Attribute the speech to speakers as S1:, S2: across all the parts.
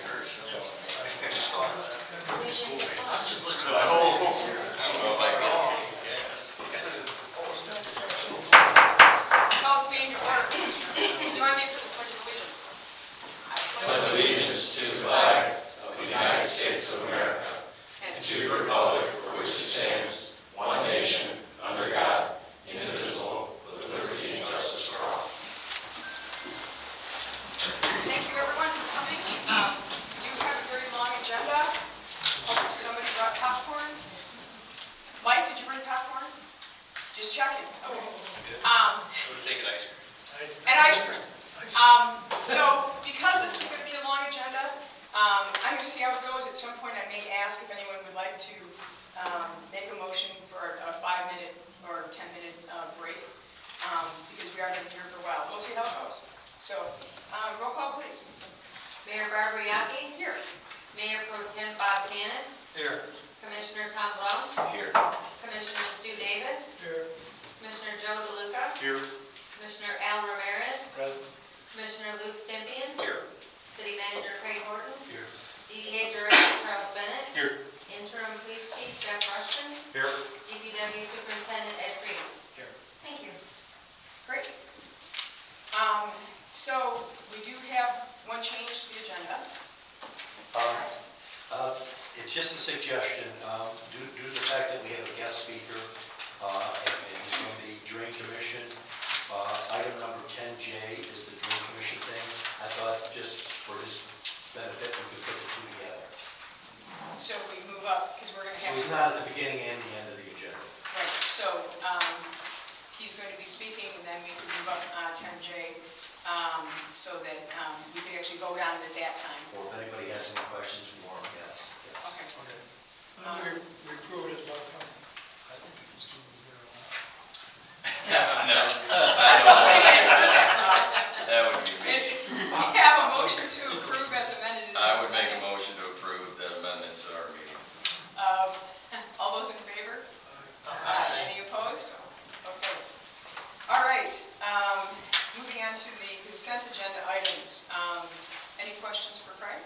S1: Call this meeting to order. Please join me for the Pledge of Allegiance.
S2: Pledge allegiance to the flag of the United States of America and to the republic for which it stands, one nation, under God, indivisible, with liberty and justice for all.
S1: Thank you everyone for coming. We do have a very long agenda. Hope somebody brought popcorn. Mike, did you bring popcorn? Just checking. Okay.
S2: We'll take an ice cream.
S1: And ice cream. So because this is going to be a long agenda, I'm going to see how it goes. At some point I may ask if anyone would like to make a motion for a 5-minute or 10-minute break, because we are going to be here for a while. We'll see how it goes. So, roll call please.
S3: Mayor Barbara Yaki.
S1: Here.
S3: Mayor Pro Tem Bob Cannon.
S4: Here.
S3: Commissioner Tom Blount.
S2: Here.
S3: Commissioner Stu Davis.
S4: Here.
S3: Commissioner Joe DeLuca.
S4: Here.
S3: Commissioner Al Ramirez.
S4: Present.
S3: Commissioner Luke Stimpian.
S2: Here.
S3: City Manager Craig Horton.
S4: Here.
S3: DDA Director Charles Bennett.
S4: Here.
S3: Interim Police Chief Jeff Rushton.
S4: Here.
S3: DPW Superintendent Ed Freeze.
S4: Here.
S3: Thank you.
S1: Great. So we do have one change to the agenda.
S5: It's just a suggestion, due to the fact that we have a guest speaker, and he's from the Drain Commission. Item number 10J is the Drain Commission thing. I thought just for his benefit, we could put the two together.
S1: So we move up because we're going to
S5: So
S1: have.
S5: he's not at the beginning and the end of the agenda.
S1: Right. So he's going to be speaking, and then we can move up 10J, so that we can actually vote on it at that time.
S5: Or if anybody has any questions for him, yes.
S1: Okay.
S4: Okay. We approve it as one time. I think you can still be here on that.
S2: No. That would be me.
S1: We have a motion to approve as amended. Is there
S2: I would make
S1: second?
S2: a motion to approve the amendments to our meeting.
S1: All those in favor? Any opposed? Okay. All right. Moving on to the consent agenda items. Any questions for Craig?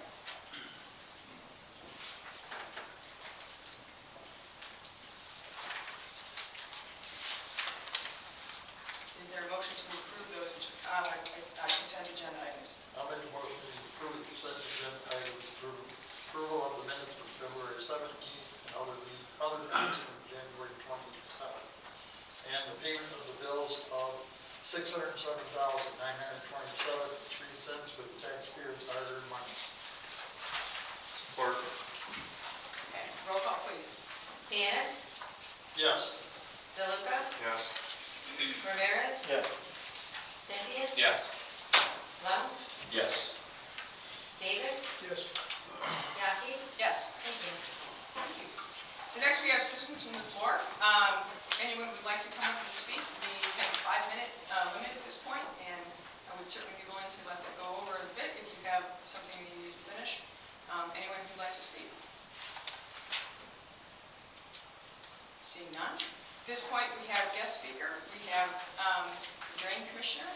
S1: Is there a motion to approve those consent agenda items?
S4: I'll make a motion to approve the consent agenda items, approval of the minutes from February 17th and other minutes from January 27th. And the payment of the bills of $607,927.03 with the taxpayers' hard-earned money. Support.
S1: Okay. Roll call, please.
S3: Cannon.
S4: Yes.
S3: DeLuca.
S4: Yes.
S3: Ramirez.
S4: Yes.
S3: Stimpian.
S2: Yes.
S3: Blount.
S2: Yes.
S3: Davis.
S4: Yes.
S3: Yaki.
S1: Yes.
S3: Thank you.
S1: Thank you. So next we have citizens from the floor. If anyone would like to come up and speak, we have a 5-minute limit at this point, and I would certainly be willing to let that go over a bit if you have something you need to finish. Anyone who'd like to speak? Seeing none. At this point, we have guest speaker. We have the Drain Commissioner.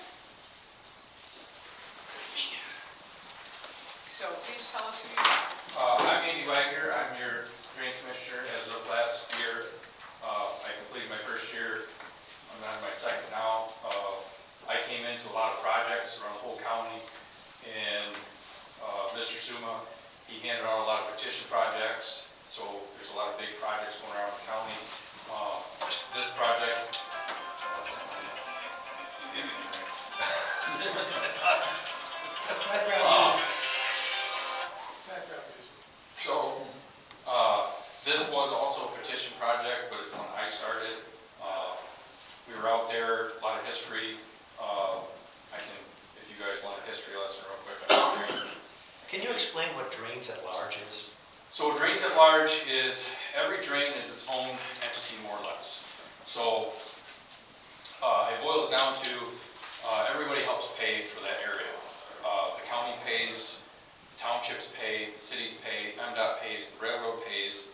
S1: So please tell us who you are.
S6: I'm Andy Wagner. I'm your Drain Commissioner as of last year. I completed my first year. I'm on my second now. I came into a lot of projects around the whole county, and Mr. Suma, he handed out a lot of petition projects, so there's a lot of big projects going around the county. This project, that's what I thought. So, this was also a petition project, but it's one I started. We were out there, a lot of history. If you guys want a history lesson real quick.
S5: Can you explain what drains at large is?
S6: So drains at large is, every drain is its own entity more or less. So, it boils down to, everybody helps pay for that area. The county pays, townships pay, the cities pay, MDOT pays, the railroad pays,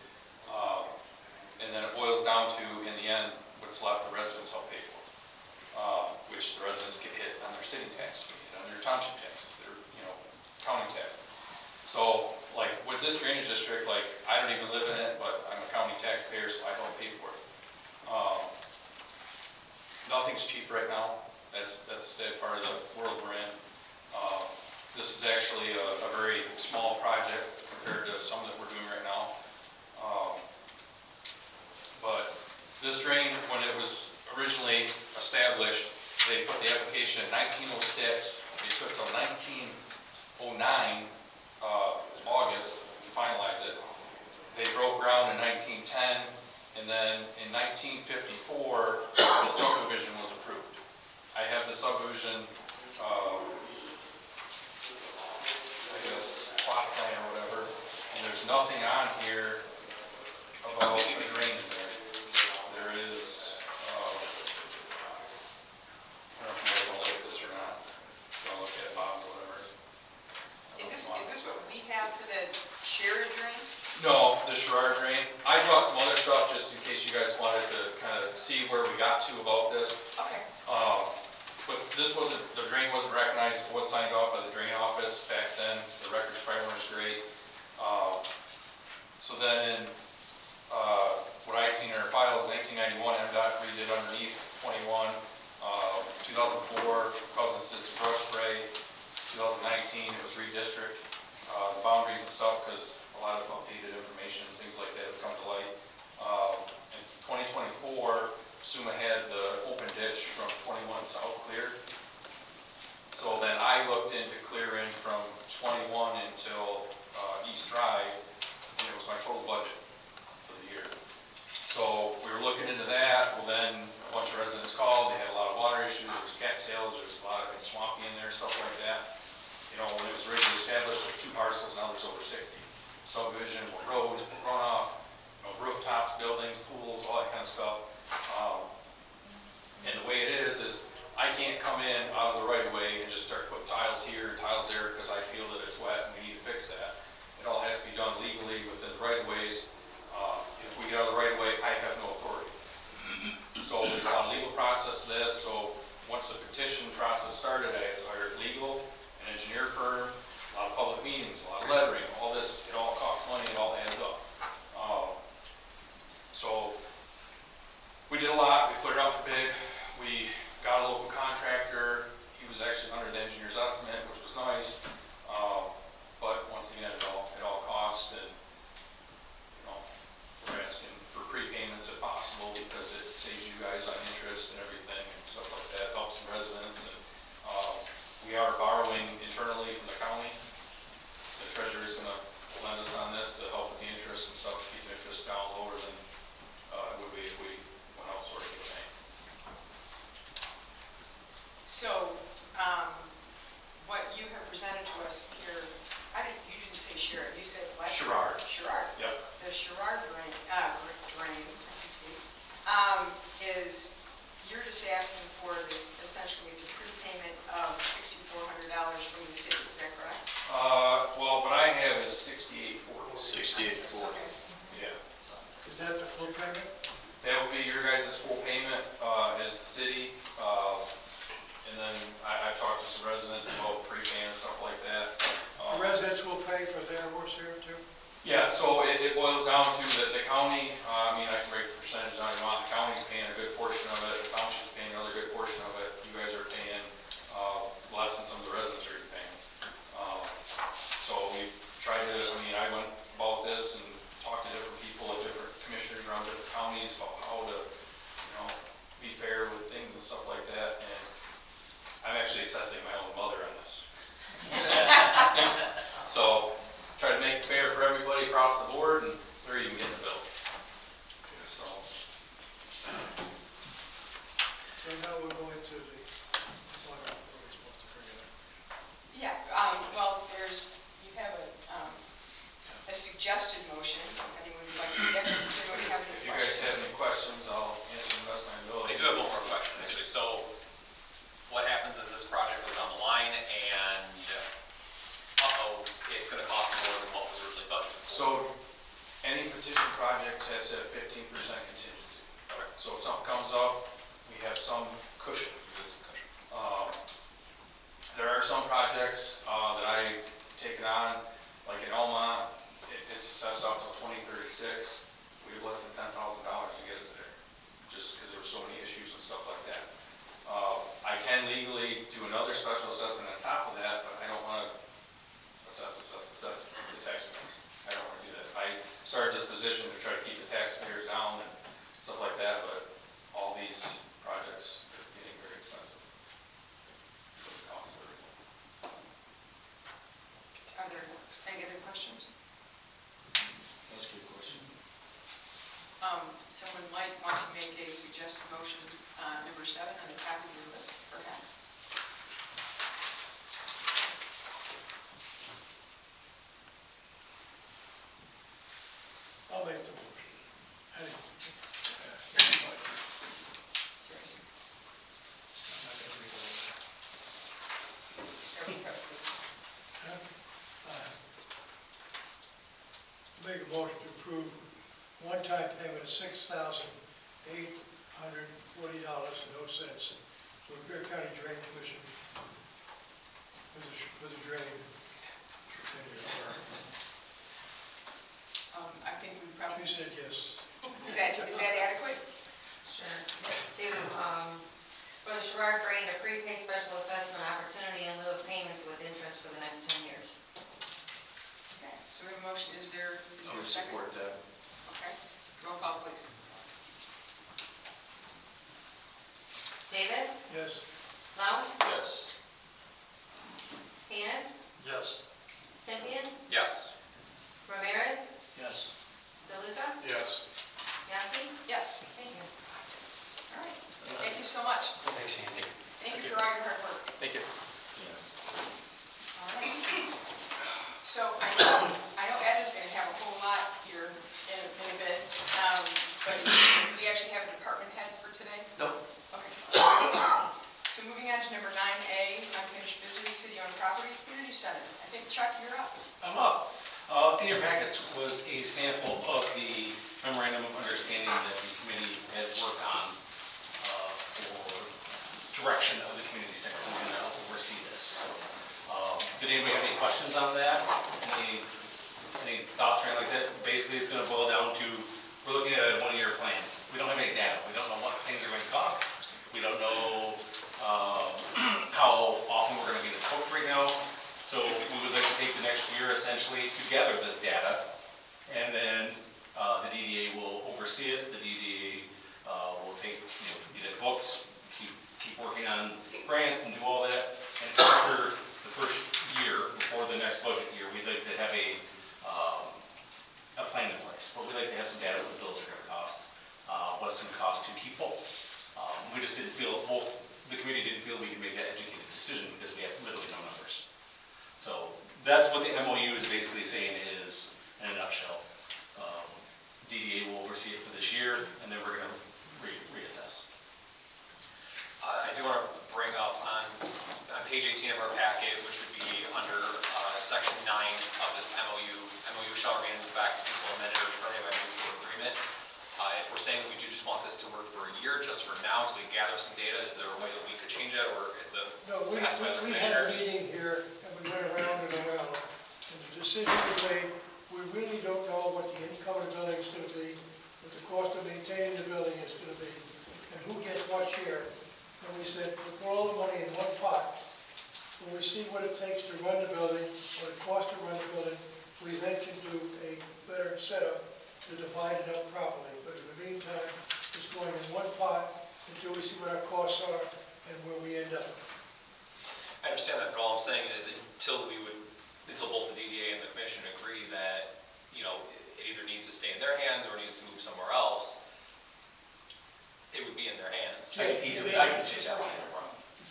S6: and then it boils down to, in the end, what's left the residents help pay for, which the residents get hit on their city tax, they get on their township taxes, their, county taxes. So this drainage district, like, I don't even live in it, but I'm a county taxpayer, so I don't pay for it. Nothing's cheap right now. That's the sad part of the world we're in. This is actually a very small project compared to some that we're doing right now. But this drain, when it was originally established, they put the application in 1906. It took till 1909, August, to finalize it. They broke ground in 1910, and then in 1954, the subdivision was approved. I have the subdivision, I guess, plot plan or whatever, and there's nothing on here about a drain there. There is, I don't know if you guys want to look at this or not. Don't look at it, Bob, or whatever.
S1: Is this what we have for the Sherrod drain?
S6: No, the Sherrard drain. I brought some other stuff just in case you guys wanted to kind of see where we got to about this.
S1: Okay.
S6: But this wasn't, the drain wasn't recognized, it was signed off by the drain office back then. The records probably weren't as great. So then in, what I seen in our files, 1991, MDOT redid underneath 21. 2004, Cousins did some brush spray. 2019, it was redistrict, the boundaries and stuff, because a lot of updated information, things like that have come to light. In 2024, SUMA had the open ditch from 21 South cleared. So then I looked into clearing from 21 until East Drive, and it was my total budget for the year. So we were looking into that. Well, then a bunch of residents called. They had a lot of water issues. There was cattails. There was a lot of it swampy in there, stuff like that. You know, when it was originally established, there was 2 parcels. Now there's over 60. Subdivision, roads, runoff, you know, rooftops, buildings, pools, all that kind of stuff. And the way it is I can't come in out of the right of way and just start putting tiles here and tiles there because I feel that it's wet and we need to fix that. It all has to be done legally within the right of ways. If we get out of the right of way, I have no authority. So there's a lot of legal process to this. So once the petition process started, I hired legal, an engineer firm, a lot of public meetings, a lot of lettering, all this, it all costs money, it all adds up. So we did a lot, we put it out for bid, we got a local contractor, he was actually under the engineer's estimate, which was nice. But once again, it all costs, and you know, we're asking for prepayments if possible because it saves you guys on interest and everything and stuff like that, helps the residents. And we are borrowing internally from the county. The treasurer is going to lend us on this to help with the interest and stuff, to keep the interest down lower than it would be if we went outsourced to the bank.
S1: So, what you have presented to us here, you didn't say Sherrod, you said what?
S6: Sherrard.
S1: Sherrard.
S6: Yep.
S1: The Sherrard drain, I can speak, is, you're just asking for this, essentially, it's a prepayment of $6,400 from the city, is that correct?
S6: Well, what I have is 6840.
S2: 6840.
S1: Okay.
S6: Yeah.
S4: Is that the full payment?
S6: That would be your guys' full payment, as the city. And then I've talked to some residents about prepaying and stuff like that.
S4: The residents will pay for their horse here too?
S6: Yeah, so it boils down to the county, I mean, I can break the percentage down if you want. The county's paying a good portion of it, the township's paying another good portion of it. You guys are paying less than some of the residents are paying. So we tried to, I went about this and talked to different people, different commissioners around different counties about how to, be fair with things and stuff like that. And I'm actually assessing my own mother on this. So, try to make it fair for everybody across the board, and they're even getting the bill. So.
S7: So now we're going to the, what are we supposed to bring it up?
S1: Yeah, well, you have a suggested motion, if anyone would like to, does anyone have any
S6: If you guys
S1: questions?
S6: have any questions, I'll answer them best of my ability.
S8: I do have one more question, actually. So, what happens is this project goes on the line and, it's gonna cost more than what was originally budgeted for?
S6: So, any petition project has to have 15% contingency.
S8: Okay.
S6: So if something comes up, we have some cushion. There are some projects that I've taken on, like in Elmont,
S2: That's a good question.
S1: Someone might want to make a suggested motion, number 7 on the top of your list, perhaps.
S7: I'll make the motion. Hey,
S1: It's right here.
S7: I'm not gonna read all that.
S1: Everyone press it.
S7: Make a motion to approve one-time payment of $6,840.00 for Bear County Drain Commission for the drain.
S1: I think we probably,
S7: She said yes.
S1: is that adequate?
S3: Sure. To, for the Sherrard Drain, a prepaid special assessment opportunity in lieu of payments with interest for the next 10 years.
S1: Okay, so we have a motion, is there
S2: I
S1: a
S2: would
S1: second?
S2: support that.
S1: Okay, roll call, please.
S3: Davis,
S7: Yes.
S3: Lount,
S2: Yes.
S3: Tinas,
S4: Yes.
S3: Stempien,
S8: Yes.
S3: Ramirez,
S2: Yes.
S3: DeLuca,
S2: Yes.
S3: Yazdi.
S1: Yes,
S3: Thank you.
S1: all right, thank you so much.
S5: Thanks, Andy.
S1: Thank you for all your hard work.
S8: Thank you.
S2: Yes.
S1: All right. So I know Ed is going to have a whole lot here in a bit, but we actually have a department head for today?
S5: Nope.
S1: Okay. So moving on to number 9A, unfinished business, city-owned property, community center. I think Chuck, you're up.
S6: I'm up. In your packets was a sample of the memorandum of understanding that the committee has worked on for direction of the community center, who's going to oversee this. Did anybody have any questions on that? Any thoughts or anything like that? Basically, it's going to boil down to, we're looking at a one-year plan. We don't have any data. We don't know what things are going to cost. We don't know how often we're going to get a quote right now. So we would like to take the next year essentially to gather this data, and then the DDA will oversee it. The DDA will take, get it booked, keep working on grants and do all that. And after the first year, before the next budget year, we'd like to have a plan in place. But we'd like to have some data what the bills are going to cost, what it's going to cost to keep full. We just didn't feel, the committee didn't feel we could make that educated decision because we have literally no numbers. So that's what the MOU is basically saying is, in a nutshell. DDA will oversee it for this year, and then we're going to reassess.
S8: I do want to bring up on page 18 of our packet, which would be under section 9 of this MOU. MOU shall remain in effect until amended or terminated by mutual agreement. If we're saying we do just want this to work for a year, just for now, until we gather some data, is there a way that we could change it, or the
S7: No, we
S8: asked by the
S7: had a
S8: commissioners?
S7: meeting here, and we went around and around, and the decision was made, we really don't know what the income of the building is going to be, what the cost of maintaining the building is going to be, and who gets what share. And we said, we put all the money in one pot. When we see what it takes to run the building, what it costs to run the building, we then can do a better setup to divide it up properly. But in the meantime, it's going in one pot until we see what our costs are and where we end up.
S8: I understand that, but all I'm saying is until both the DDA and the commission agree that, it either needs to stay in their hands or needs to move somewhere else, it would be in their hands.
S5: I can change that one.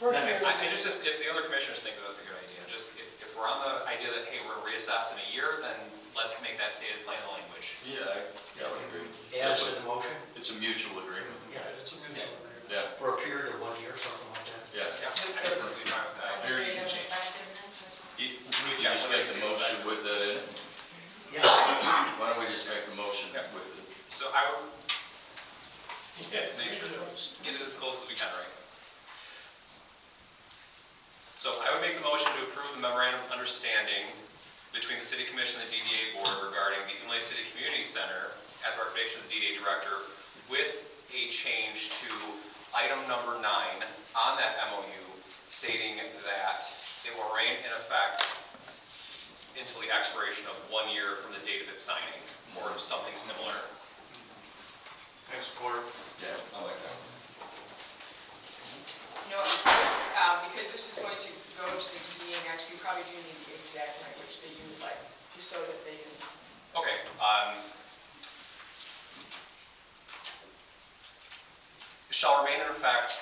S7: First
S5: That makes
S7: thing-
S8: I just, if the other commissioners think that that's a good idea, just if we're on the idea that, hey, we're gonna reassess in a year, then let's make that stated plain language.
S2: Yeah, I would agree.
S5: Add to the motion?
S2: It's a mutual agreement.
S5: Yeah.
S4: It's a mutual agreement.
S2: Yeah,
S5: For a period of 1 year, something like that?
S2: yes.
S8: Yeah, I'm perfectly fine with that.
S2: Very easy
S3: Administrative
S2: change.
S3: effectiveness or something.
S2: We can just make the motion with that in it.
S5: Yeah.
S2: Why don't we just make the motion
S8: Yeah.
S2: with it?
S8: So I would
S7: Yeah,
S8: make sure
S7: you know.
S8: get it as close as we can, right? So I would make the motion to approve the memorandum of understanding between the city commission and the DDA board regarding the Imlay City Community Center at the recommendation of the DDA director with a change to item number 9 on that MOU stating that it will remain in effect until the expiration of 1 year from the date of its signing or something similar.
S2: Thanks, support. Yeah, I like that.
S1: Because this is going to go to the DDA next, we probably do need the exact language that you would like, just so that they can
S8: Okay, shall remain in effect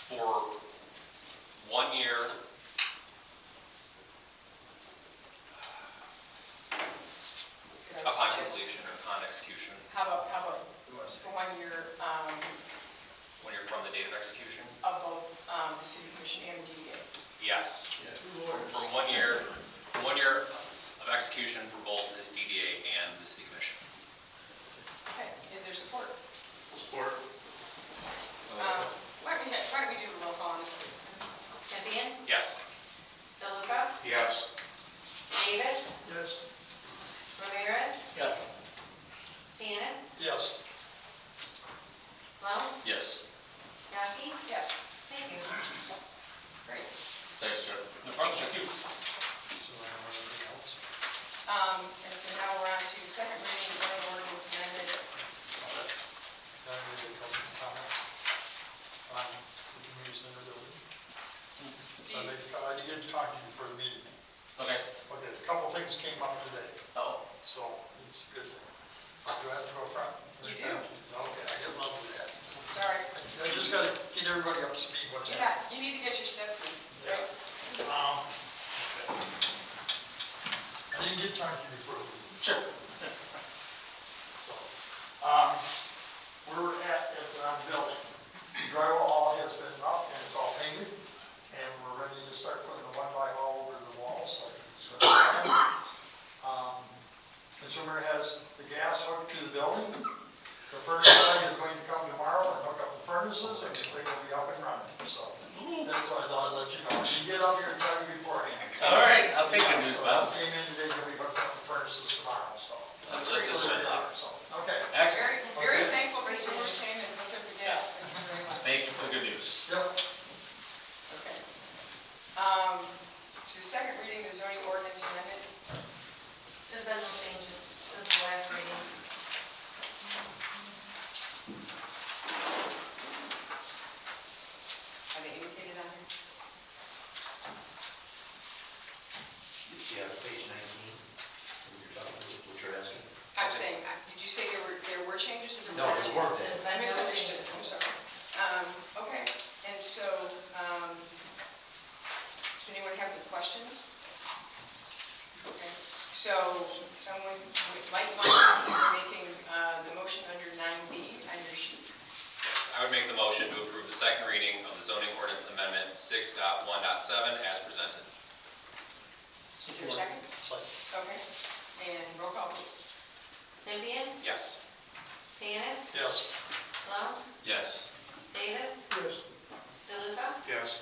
S8: for 1 year
S1: Could I
S8: upon
S1: suggest-
S8: completion or upon execution,
S1: How about for 1 year,
S8: 1 year from the date of execution?
S1: of both the city commission and the DDA?
S8: Yes.
S7: Two lawyers.
S8: From 1 year of execution for both the DDA and the city commission.
S1: Okay, is there support?
S2: Support.
S1: Why don't we do a roll call on this, please?
S3: Sempian,
S8: Yes.
S3: DeLuca,
S2: Yes.
S3: Davis,
S7: Yes.
S3: Ramirez,
S5: Yes.
S3: Tanis,
S4: Yes.
S3: Plum,
S2: Yes.
S3: Yaki.
S1: Yes,
S3: Thank you.
S1: great.
S2: Thanks, Jeff. No problem, thank you.
S4: So I don't have anything else.
S1: And so now we're on to the second reading of zoning ordinance amendment.
S4: Can I make a couple of comments on the community center building? I did talk to you before the meeting.
S2: Okay.
S4: Okay, a couple of things came up today,
S2: Oh.
S4: so it's a good thing. Do I have to go front?
S1: You do.
S4: Okay, I guess I'll do that.
S1: Sorry,
S4: I just gotta get everybody up to speed what's happening.
S1: you need to get your steps in, right?
S4: I didn't get time to you before.
S2: Sure.
S4: So, we're at the building. Drywall all has been up and it's all painted, and we're ready to start putting the 1x all over the walls, like it's going to be. Consumer has the gas hooked to the building. The furnace guy is going to come tomorrow and hook up the furnaces, and they will be up and running, so that's why I thought I'd let you know. You get up here and tell you beforehand.
S2: All right, I'll take the news,
S4: So,
S2: Bob.
S4: Came in today, they'll be hooking up the furnaces tomorrow, so.
S8: Sounds listed as
S4: They're
S8: well.
S4: there, so, okay.
S2: Excellent.
S1: Very thankful consumers came and hooked up the gas, thank you very much.
S2: Thank you for the good news.
S4: Yep.
S1: Okay. To the second reading of zoning ordinance amendment,
S3: There's been no changes since the last meeting.
S1: are they indicated on here?
S5: Yeah, page 19, you're talking, what you're asking.
S1: I'm saying, did you say there were changes? Or
S5: No, there weren't.
S3: There's
S1: I
S3: been no
S1: misunderstood,
S3: changes.
S1: I'm sorry. Okay, and so, does anyone have any questions? Okay, so someone might want to consider making the motion under 9B on your sheet.
S8: Yes, I would make the motion to approve the second reading of the zoning ordinance amendment 6.1.7 as presented.
S1: Is there a second?
S4: Second.
S1: Okay, and roll call please.
S3: Sempian,
S8: Yes.
S3: Tanis,
S4: Yes.
S3: Plum,
S2: Yes.
S3: Davis,
S7: Yes.
S3: DeLuca,
S2: Yes.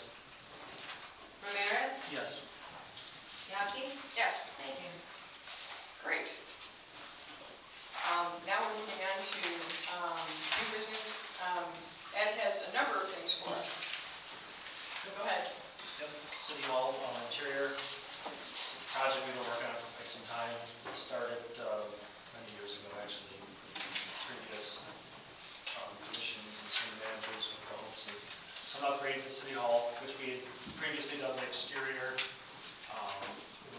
S3: Ramirez,
S5: Yes.
S3: Yaki.
S1: Yes,
S3: Thank you.
S1: great. Now we're moving on to new business. Ed has a number of things for us. Go ahead.
S9: Yep, City Hall, interior, project we've been working on for quite some time. It started many years ago, actually, with previous commissions and city managers with the hopes of some upgrades at City Hall, which we had previously done the exterior,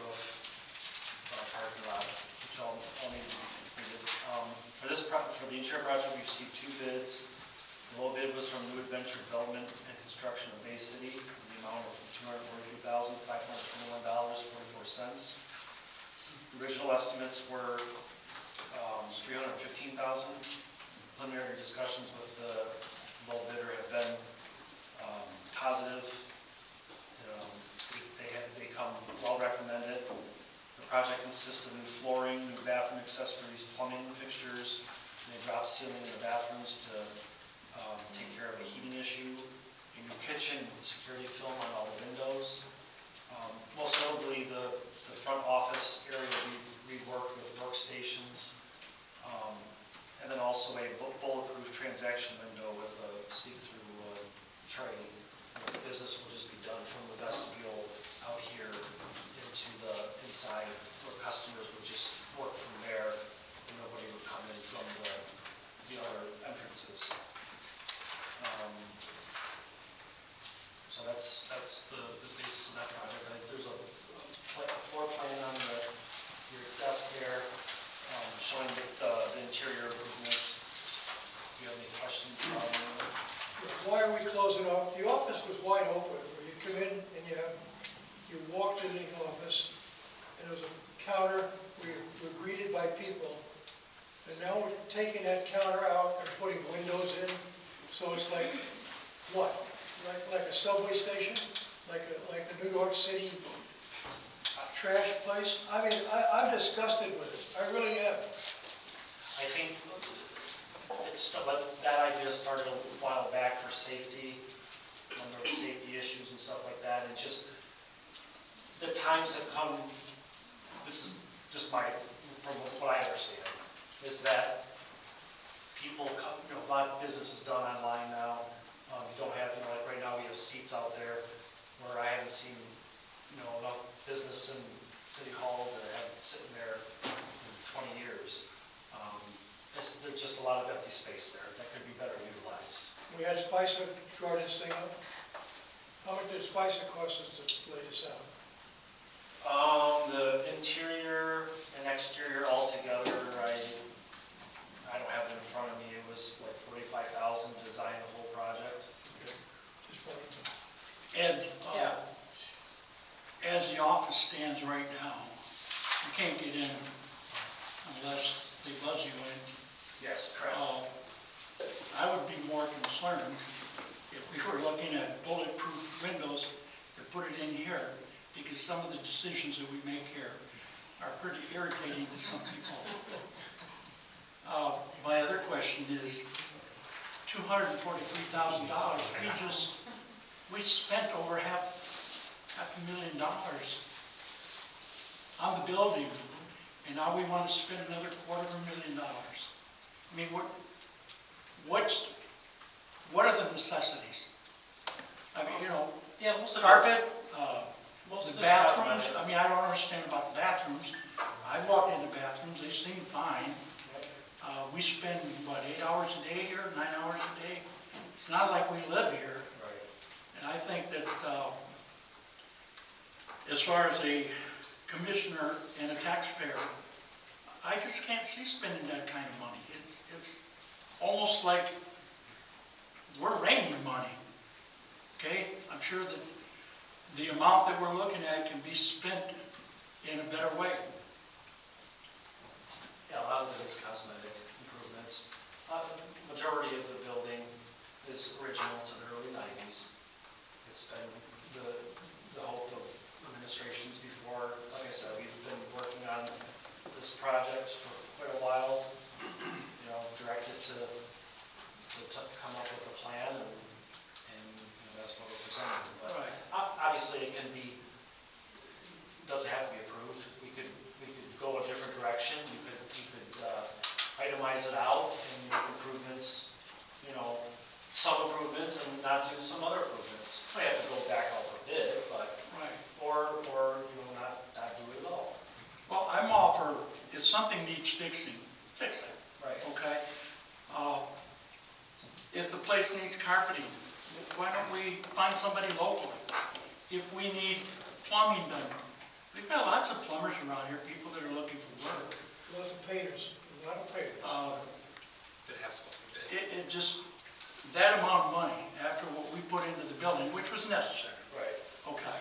S9: roof, parking lot, which all needed to be completed. For the interior project, we received 2 bids. The low bid was from New Adventure Development and Construction of Bay City, in the amount of $242,521.44. The original estimates were $315,000. Preliminary discussions with the low bidder have been positive. They come well recommended. The project consists of new flooring, new bathroom accessories, plumbing fixtures, and a drop ceiling in the bathrooms to take care of a heating issue, a new kitchen with security film on all the windows. Most notably, the front office area will be reworked with workstations, and then also a bulletproof transaction window with a see-through tray. The business will just be done from the vestibule out here into the inside, where customers would just work from there, and nobody would come in from the other entrances. So that's the basis of that project. There's a floor plan on your desk
S7: windows and all. The office was wide open, where you come in and you walk to the office, and there was a counter, we were greeted by people. And now we're taking that counter out and putting windows in, so it's like, what? Like a subway station? Like a New York City trash place? I mean, I'm disgusted with it, I really am.
S9: I think but that idea started a while back for safety, when there were safety issues and stuff like that, and just, the times have come, this is just from what I understand, is that people come, a lot of business is done online now. You don't have, like right now we have seats out there where I haven't seen, enough business in City Hall that I haven't sitting there in 20 years. There's just a lot of empty space there that could be better utilized.
S7: We had Spicer draw this thing up. How much did Spicer cost us to lay this out?
S9: The interior and exterior altogether, I don't have it in front of me. It was like $45,000 to design the whole project.
S7: Just wondering.
S10: Ed,
S9: Yeah.
S10: as the office stands right now, you can't get in unless they buzz you in.
S9: Yes, correct.
S10: I would be more concerned if we were looking at bulletproof windows to put it in here, because some of the decisions that we make here are pretty irritating to some people. My other question is, $243,000, we spent over half $500,000 on the building, and now we want to spend another $250,000. I mean, what are the necessities? I mean,
S9: Yeah, most of
S10: carpet,
S9: most of
S10: the
S9: it's
S10: bathrooms,
S9: cosmetic.
S10: I mean, I don't understand about the bathrooms. I walked in the bathrooms, they seem fine. We spend, 8 hours a day here, 9 hours a day? It's not like we live here.
S9: Right.
S10: And I think that, as far as a commissioner and a taxpayer, I just can't see spending that kind of money. It's almost like we're raining money, okay? I'm sure that the amount that we're looking at can be spent in a better way.
S9: Yeah, a lot of it is cosmetic improvements. Majority of the building is original to the early 90s. It's been the hope of administrations before. Like I said, we've been working on this project for quite a while, directed to come up with a plan, and that's what we're presenting. But
S10: Right.
S9: obviously, doesn't have to be approved. We could go a different direction. We could itemize it out and make improvements, some improvements and not do some other improvements. We have to go back out for bid, but,
S10: Right.
S9: or not do it at all.
S10: Well, I'm all for, if something needs fixing, fix it,
S9: Right.
S10: okay? If the place needs carpeting, why don't we find somebody locally? If we need plumbing done, we've got lots of plumbers around here, people that are looking for work.
S7: Lots of painters, a lot of painters.
S8: It has to be bid.
S10: It just, that amount of money, after what we put into the building, which was necessary,
S9: Right.
S10: okay?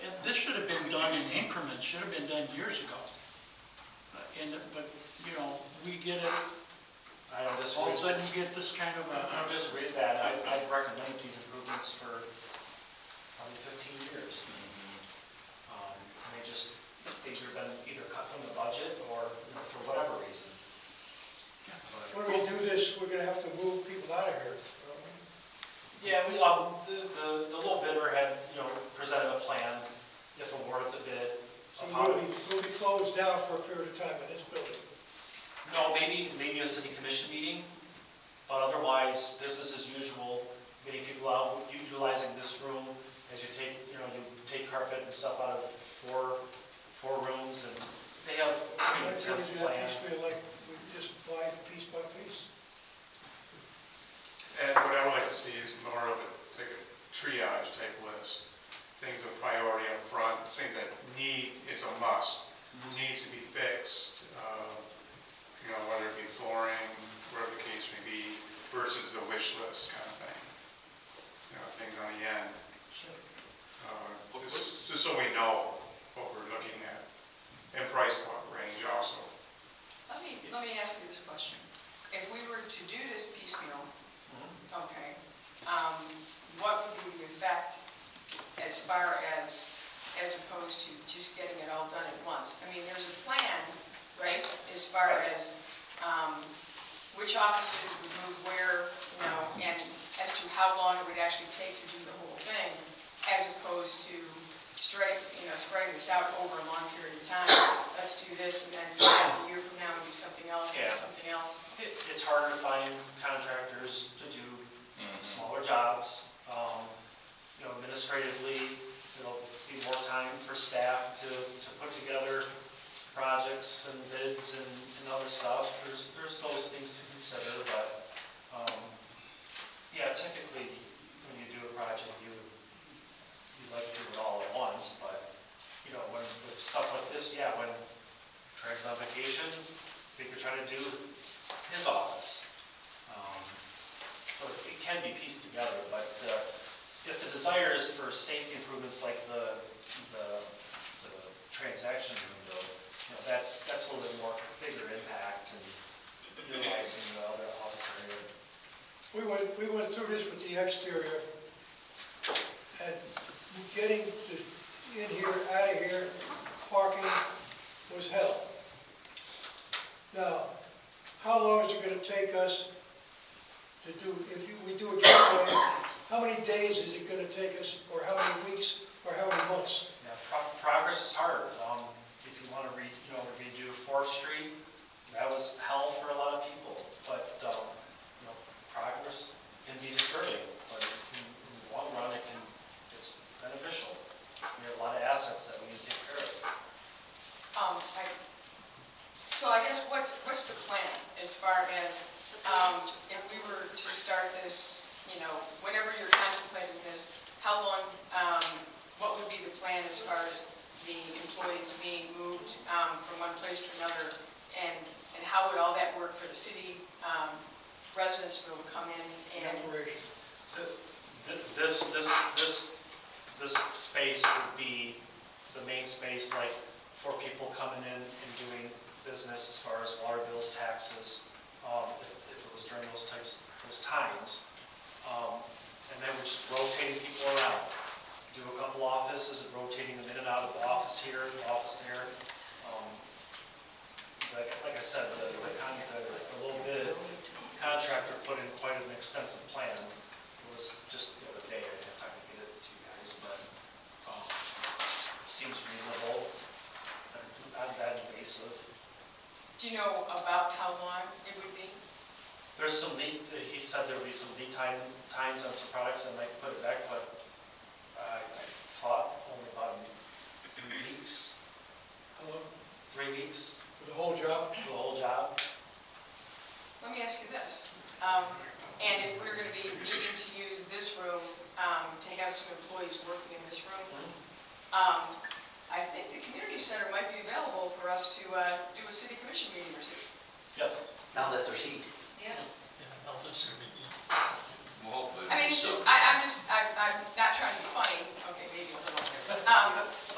S10: And this should have been done in increments, should have been done years ago. But, we get it,
S9: I don't
S10: all of a
S9: disagree.
S10: sudden you get this kind of
S9: I don't disagree with that. I've recommended these improvements for probably 15 years. And they just, either been cut from the budget or, for whatever reason.
S7: When we do this, we're gonna have to move people out of here.
S9: Yeah, the low bidder had, presented a plan, if awarded the bid,
S7: So
S9: of how to.
S7: we'll be closed down for a period of time in this building.
S9: No, maybe a city commission meeting, but otherwise, business as usual, getting people out, utilizing this room as you take, you take carpet and stuff out of four rooms, and they have a pretty
S7: Like,
S9: intense
S7: we do that
S9: plan.
S7: piecemeal, like, we just buy piece by piece.
S2: And what I would like to see is more of a triage type list. Things of priority up front, things that it's a must, needs to be fixed. Whether it be flooring, whatever the case may be, versus the wish list kind of thing.
S1: as far as which offices would move where, and as to how long it would actually take to do the whole thing, as opposed to spreading this out over a long period of time. Let's do this, and then a year from now, we do something else, and
S9: Yeah.
S1: something else.
S9: It's harder to find contractors to do smaller jobs. Administratively, it'll be more time for staff to put together projects and bids and other stuff. There's those things to consider, but, yeah, typically, when you do a project, you like to do it all at once, but, when, with stuff like this, yeah, when Craig's on vacation, we could try to do his office. So it can be pieced together, but if the desire is for safety improvements like the transaction window, that's a little bit more bigger impact and utilizing the other office area.
S7: We went through this with the exterior, and getting in here, out of here, parking was hell. Now, how long is it gonna take us to do, we do a gateway, how many days is it gonna take us, or how many weeks, or how many months?
S9: Yeah, progress is hard. If you want to redo 4th Street, that was hell for a lot of people. But progress can be discouraging, but in the long run, it's beneficial. We have a lot of assets that we need to take care of.
S1: So I guess what's the plan as far as, if we were to start this, whenever you're contemplating this, how long, what would be the plan as far as the employees being moved from one place to another, and how would all that work for the city residents who will come in and...
S9: This space would be the main space, like for people coming in and doing business as far as water bills, taxes, if it was during those times. And then we're just rotating people around. Do a couple offices and rotating them in and out of the office here, the office there. Like I said, the little bit contractor put in quite an extensive plan. It was just the other day, I didn't have time to get it to you guys, but it seems reasonable, not that invasive.
S1: Do you know about how long it would be?
S9: There's some he said there would be some lead times on some products that might put it back, but I thought only about 3 weeks.
S7: How long?
S9: 3 weeks
S7: For the whole job?
S9: for the whole job.
S1: Let me ask you this. And if we're going to be needing to use this room to have some employees working in this room, I think the community center might be available for us to do a city commission meeting or two.
S9: Yes.
S5: Now that there's heat.
S3: Yes.
S4: Yeah, no, that's gonna be neat.
S2: Well, hopefully.
S1: I mean, it's just, I'm not trying to be funny, okay, maybe a little.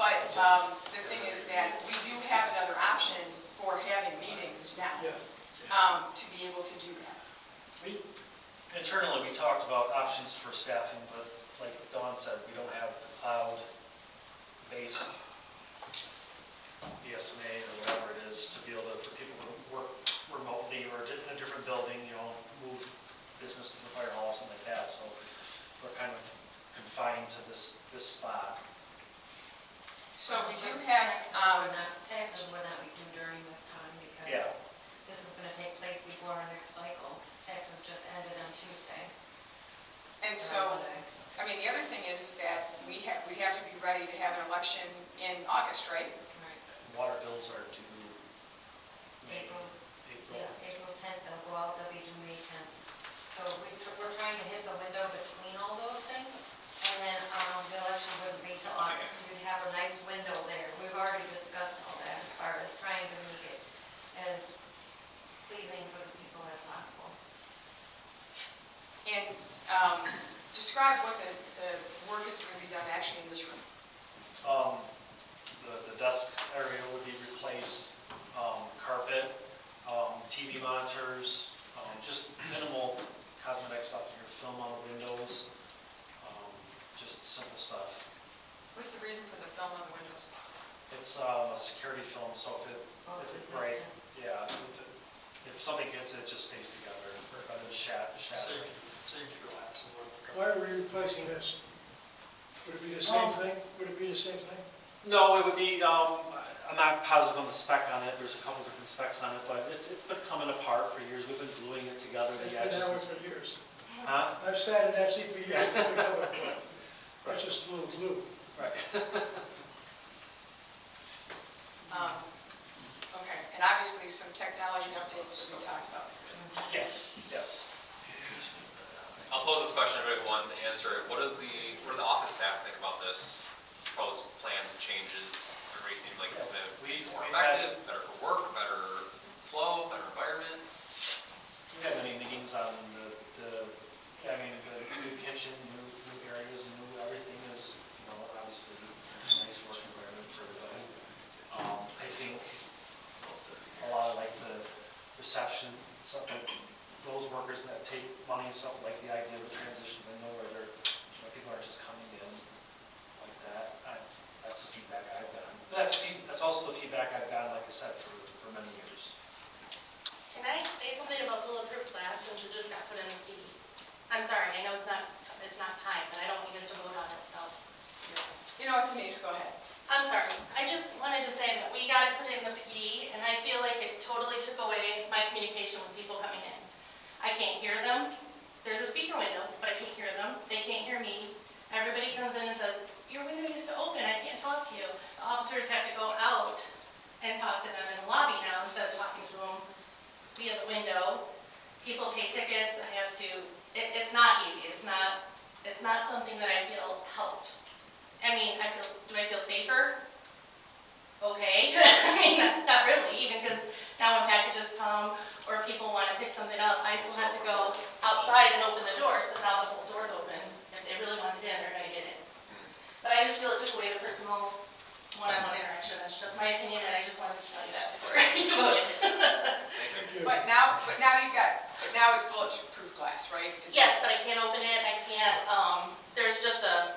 S1: But the thing is that we do have another option for having meetings now,
S7: Yeah.
S1: to be able to do that.
S9: Internally, we talked about options for staffing, but like Dawn said, we don't have the cloud-based ESMA or whatever it is to be able to, for people to work remotely or in a different building, move business to the fire hall or something like that. So we're kind of confined to this spot.
S1: So we do have,
S3: Taxes would not be due during this time because
S9: Yeah.
S3: this is going to take place before our next cycle. Taxes just ended on Tuesday.
S1: and
S3: or
S1: so,
S3: Monday.
S1: I mean, the other thing is that we have to be ready to have an election in August, right?
S3: Right.
S9: Water bills are due
S3: April.
S9: April.
S3: Yeah, April 10th, they'll go out, they'll be due May 10th. So we're trying to hit the window between all those things, and then the election wouldn't be till August. You'd have a nice window there. We've already discussed all that as far as trying to make it as pleasing for the people as possible.
S1: And describe what the work is going to be done actually in this room.
S9: The desk area would be replaced, carpet, TV monitors, just minimal cosmetic stuff, your film on the windows, just simple stuff.
S1: What's the reason for the film on the windows?
S9: It's a security film, so if it
S3: Bullet
S9: breaks,
S3: resistant.
S9: yeah, something hits it, just stays together, rather than shatter.
S4: Safety glass.
S7: Why are we replacing this? Would it be the same thing? Would it be the same thing?
S9: No, it would be, I'm not positive on the spec on it, there's a couple different specs on it, but it's been coming apart for years, we've been gluing it together,
S7: It's
S9: the
S7: been that way
S9: edges.
S7: for years.
S9: Huh?
S7: I've sat in that seat for years. That's just a little glue.
S9: Right.
S1: Okay, and obviously some technology updates that we talked about.
S9: Yes, yes.
S8: I'll pose this question, everybody who wants to answer it. What do the office staff think about this proposed plan changes? Everybody seems like it's gonna be more effective, better for work, better flow, better environment.
S9: We had many meetings on the new kitchen, new areas, new everything is, obviously a nice work environment for everybody. I think a lot of like the reception, stuff like those workers that take money and stuff like the idea of the transition, they know where people are just coming in like that. That's the feedback I've gotten. That's also the feedback I've gotten, like I said, for many years.
S11: Can I say something about bulletproof glass since it just got put in the PD? I'm sorry, I know it's not time, but I don't want you guys to vote on it, no.
S1: You know what, Denise, go ahead.
S11: I'm sorry, I just wanted to say that we got it put in the PD, and I feel like it totally took away my communication with people coming in. I can't hear them. There's a speaker window, but I can't hear them. They can't hear me. Everybody comes in and says, your window used to open, I can't talk to you. The officers have to go out and talk to them in the lobby now instead of talking to them via the window. People pay tickets, I have to, it's not easy. It's not something that I feel helped. Do I feel safer? Okay. Not really, even because now when packages come or people want to pick something up, I still have to go outside and open the door, so now the whole door's open. If they really want it in, they're going to get it. But I just feel it took away the personal one-on-one interaction. That's just my opinion, and I just wanted to tell you that before you voted.
S1: But now it's bulletproof glass, right?
S11: Yes, but I can't open it, I can't, there's just a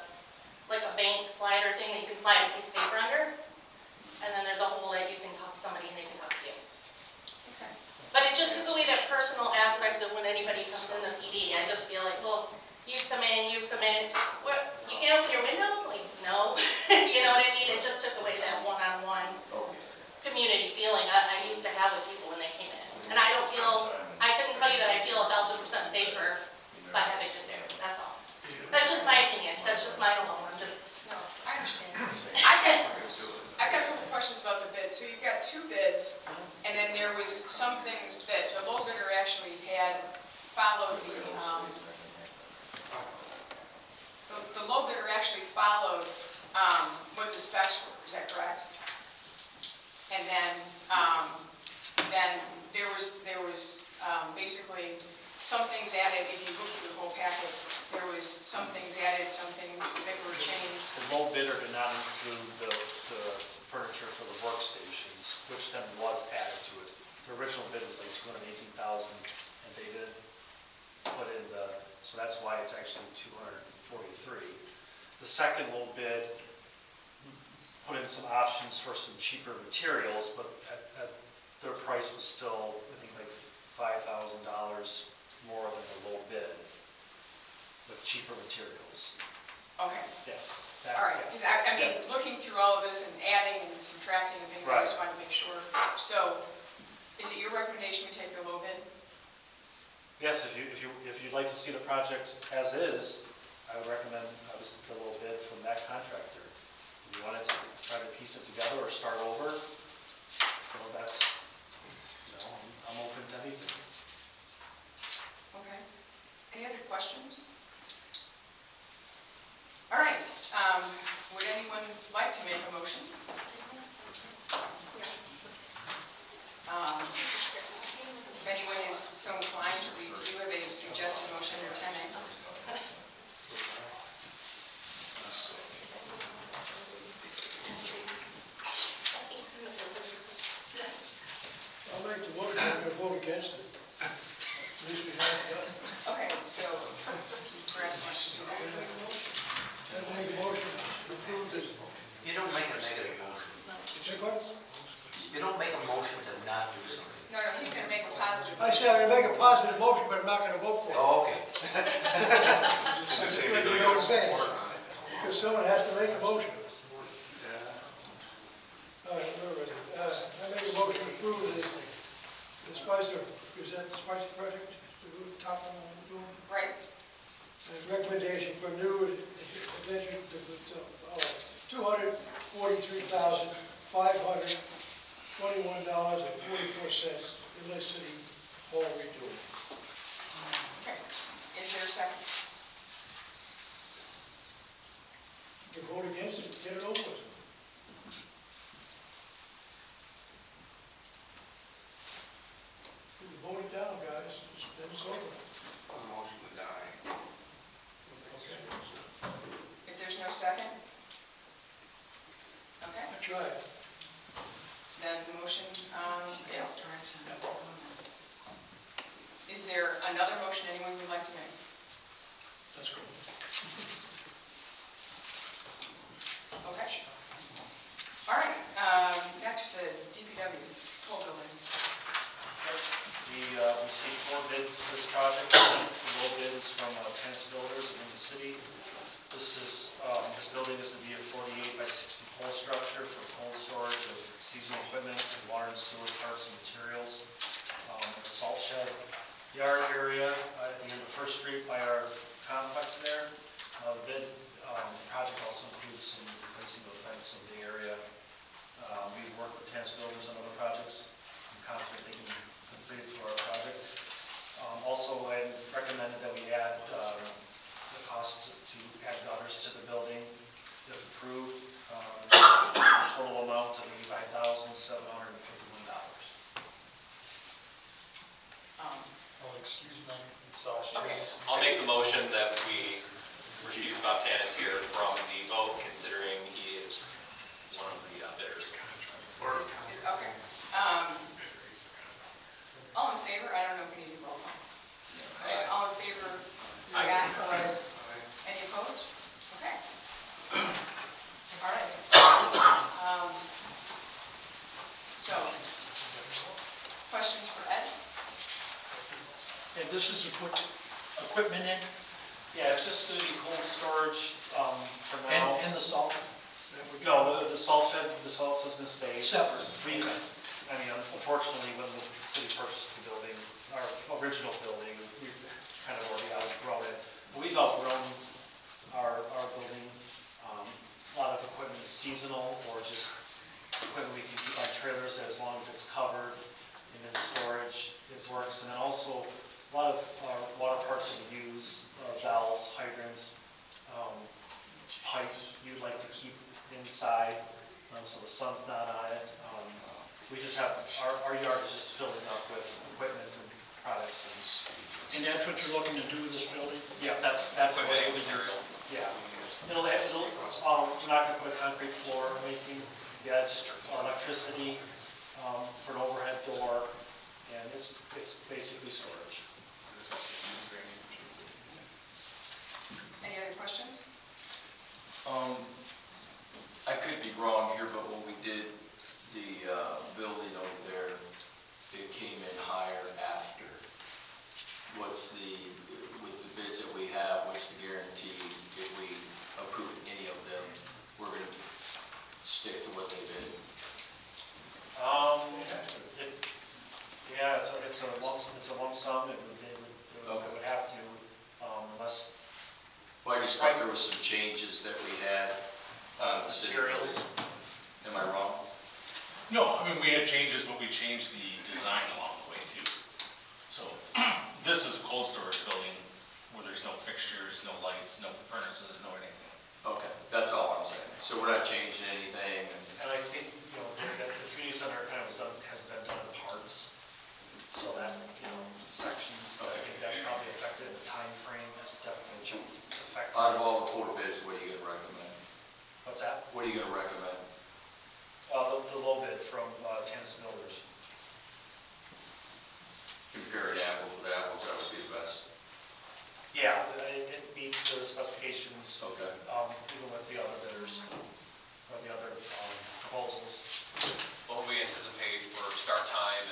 S11: bank slider thing that you can slide a piece of paper under, and then there's a hole that you can talk to somebody and they can talk to you.
S1: Okay.
S11: But it just took away that personal aspect of when anybody comes in the PD. I just feel like, well, you've come in, what, you can't open your window? Like, no. You know what I mean? It just took away that one-on-one community feeling I used to have with people when they came in. And I couldn't tell you that I feel 1,000% safer by having it there, that's all. That's just my opinion, that's just mine alone,
S1: No, I understand. I've got a couple questions about the bids. So you've got two bids, and then there was some things that the low bidder actually had followed the low bidder actually followed what the specs were, is that correct? And then there was basically some things added. If you look through the whole packet, there was some things added, some things that were changed.
S9: The low bidder did not include the furniture for the workstations, which then was added to it. The original bid was like $218,000, and they did put in so that's why it's actually $243,000. The second low bid put in some options for some cheaper materials, but at their price was still, I think, like $5,000 more than the low bid with cheaper materials.
S1: Okay.
S9: Yes.
S1: All right, because looking through all of this and adding and subtracting and things, I just wanted to make sure. So, is it your recommendation we take the low bid?
S9: Yes, if you'd like to see the project as is, I would recommend obviously the low bid from that contractor. If you wanted to try to piece it together or start over, I'm open to anything.
S1: Okay. Any other questions? All right. Would anyone like to make a motion? If anyone is so inclined, we do have a suggested motion or 10A.
S7: I'll make the motion, I'm going to vote against it. At least we have it done.
S1: Okay, so Keith perhaps wants to do that.
S7: I'll make a motion to approve this.
S5: You don't make a negative motion.
S7: Say what?
S5: You don't make a motion to not do something.
S1: No, he's going to make a positive
S7: I said I'm gonna make a positive motion, but I'm not gonna vote for it.
S5: Oh, okay.
S7: Just let you know in advance, because someone has to make a motion. All right, where was it? I make a motion to approve the Spicer, is that the Spicer project, the roof top on the room?
S1: Right.
S7: Recommendation for new adventure, $243,521.44, Inlet City Hall redo.
S1: Okay. Is there a second?
S7: You vote against it, get it over with. You vote it down, guys, then it's over.
S2: Motion to die.
S7: Okay,
S1: If there's no second? Okay,
S7: I tried.
S1: then the motion fails. Is there another motion anyone would like to make?
S7: That's good.
S1: Okay. All right, next, the DPW pole building.
S9: We received 4 bids for this project. The low bid is from Tennis Builders in the city. This building is to be a 48 by 60 pole structure for cold storage of seasonal equipment and water and sewer parts and materials. A salt shed yard area at the end of First Street by our complex there. The project also includes some replacing the fence in the area. We've worked with Tennis Builders on other projects. I'm confident they can complete it through our project. Also, I recommended that we add the cost to add gutters to the building, if approved, a total amount of $85,751.
S4: Oh, excuse me, sorry.
S1: Okay.
S8: I'll make the motion that we refuse Bob Tanis here from the vote, considering he is one of the bidders.
S1: Okay. All in favor? I don't know if we need to roll call. Okay, all in favor, say aye. Any opposed? Okay. All right. So, questions for Ed?
S10: And this is to put equipment in,
S9: Yeah, it's just going to be cold storage for now.
S10: and the salt?
S9: No, the salt shed is going to stay.
S10: Separate.
S9: Unfortunately, when the city purchased the building, our original building, we kind of already outgrown it. But we've outgrown our building. A lot of equipment is seasonal or just equipment we can keep on trailers as long as it's covered and in storage, it works. And then also, a lot of our water parts that we use, valves, hydrants, pipe you'd like to keep inside, so the sun's not on it. We just have, our yard is just filling up with equipment and products
S10: And that's what you're looking to do with this building?
S9: yeah, that's what
S8: Equipment
S9: it
S8: and
S9: is.
S8: material.
S9: Yeah. We're not gonna put a concrete floor or anything, yeah, just electricity, for an overhead door, and it's basically storage.
S1: Any other questions?
S2: I could be wrong here, but when we did the building over there, it came in higher after. What's with the bids that we have, what's the guarantee if we approve any of them, we're going to stick to what they bid?
S9: Yeah, it's a lump sum, it would have to, unless.
S2: Well, I just thought there was some changes that we had on the city building.
S9: Materials.
S2: Am I wrong?
S12: No, I mean, we had changes, but we changed the design along the way too. So, this is a cold storage building where there's no fixtures, no lights, no furnaces, no anything.
S2: Okay, that's all I'm saying. So we're not changing anything,
S9: And I think, the community center kind of has been done in parts, so that, sections, I think that's probably affected the time frame. That's definitely affected.
S2: out of all the 4 bids, what are you going to recommend?
S9: What's that?
S2: What are you going to recommend?
S9: The low bid from Tennis Builders.
S2: Comparing apples with apples, that would be the best.
S9: Yeah, it meets the specifications,
S2: Okay.
S9: even with the other bidders, or the other proposals.
S8: What do we anticipate for start time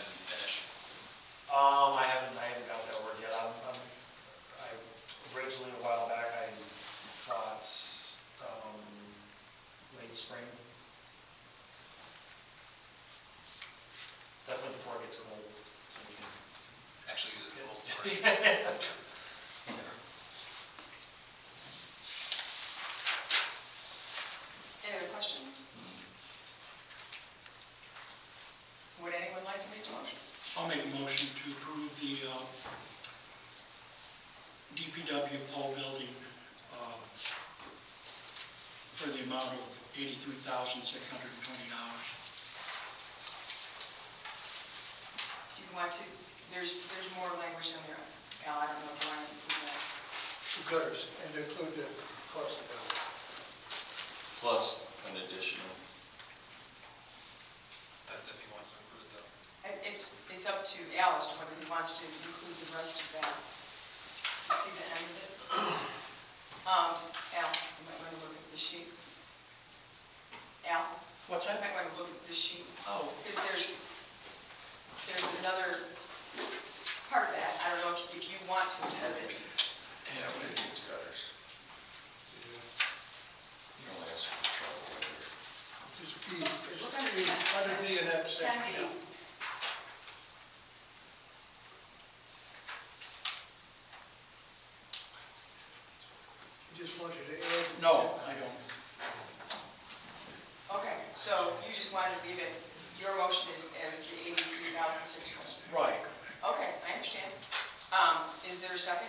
S9: it's cold, so we can.
S8: Actually, use it for cold storage.
S1: Any other questions? Would anyone like to make a motion?
S10: I'll make a motion to approve the DPW pole building for the amount of $83,620.
S1: Do you want to, there's more language in there, Al, I don't know if you want to include that.
S7: Two gutters, and include the cost of that.
S2: Plus an additional.
S8: That's if he wants to include it though.
S1: And it's up to Alice whether he wants to include the rest of that. You see the end of it? Al, you might want to look at the sheet. Al?
S10: What's
S1: You
S10: that?
S1: might want to look at this sheet,
S10: Oh,
S1: because there's another part of that. I don't know if you want to include it.
S2: Yeah, but it needs gutters. You don't ask for trouble later.
S7: Just B,
S1: Look under
S7: B, under B and F.
S1: 10B.
S7: He just wants you to add.
S10: no, I don't.
S1: Okay, so you just wanted to leave it, your motion is as the 83,600.
S10: Right.
S1: Okay, I understand. Is there a second?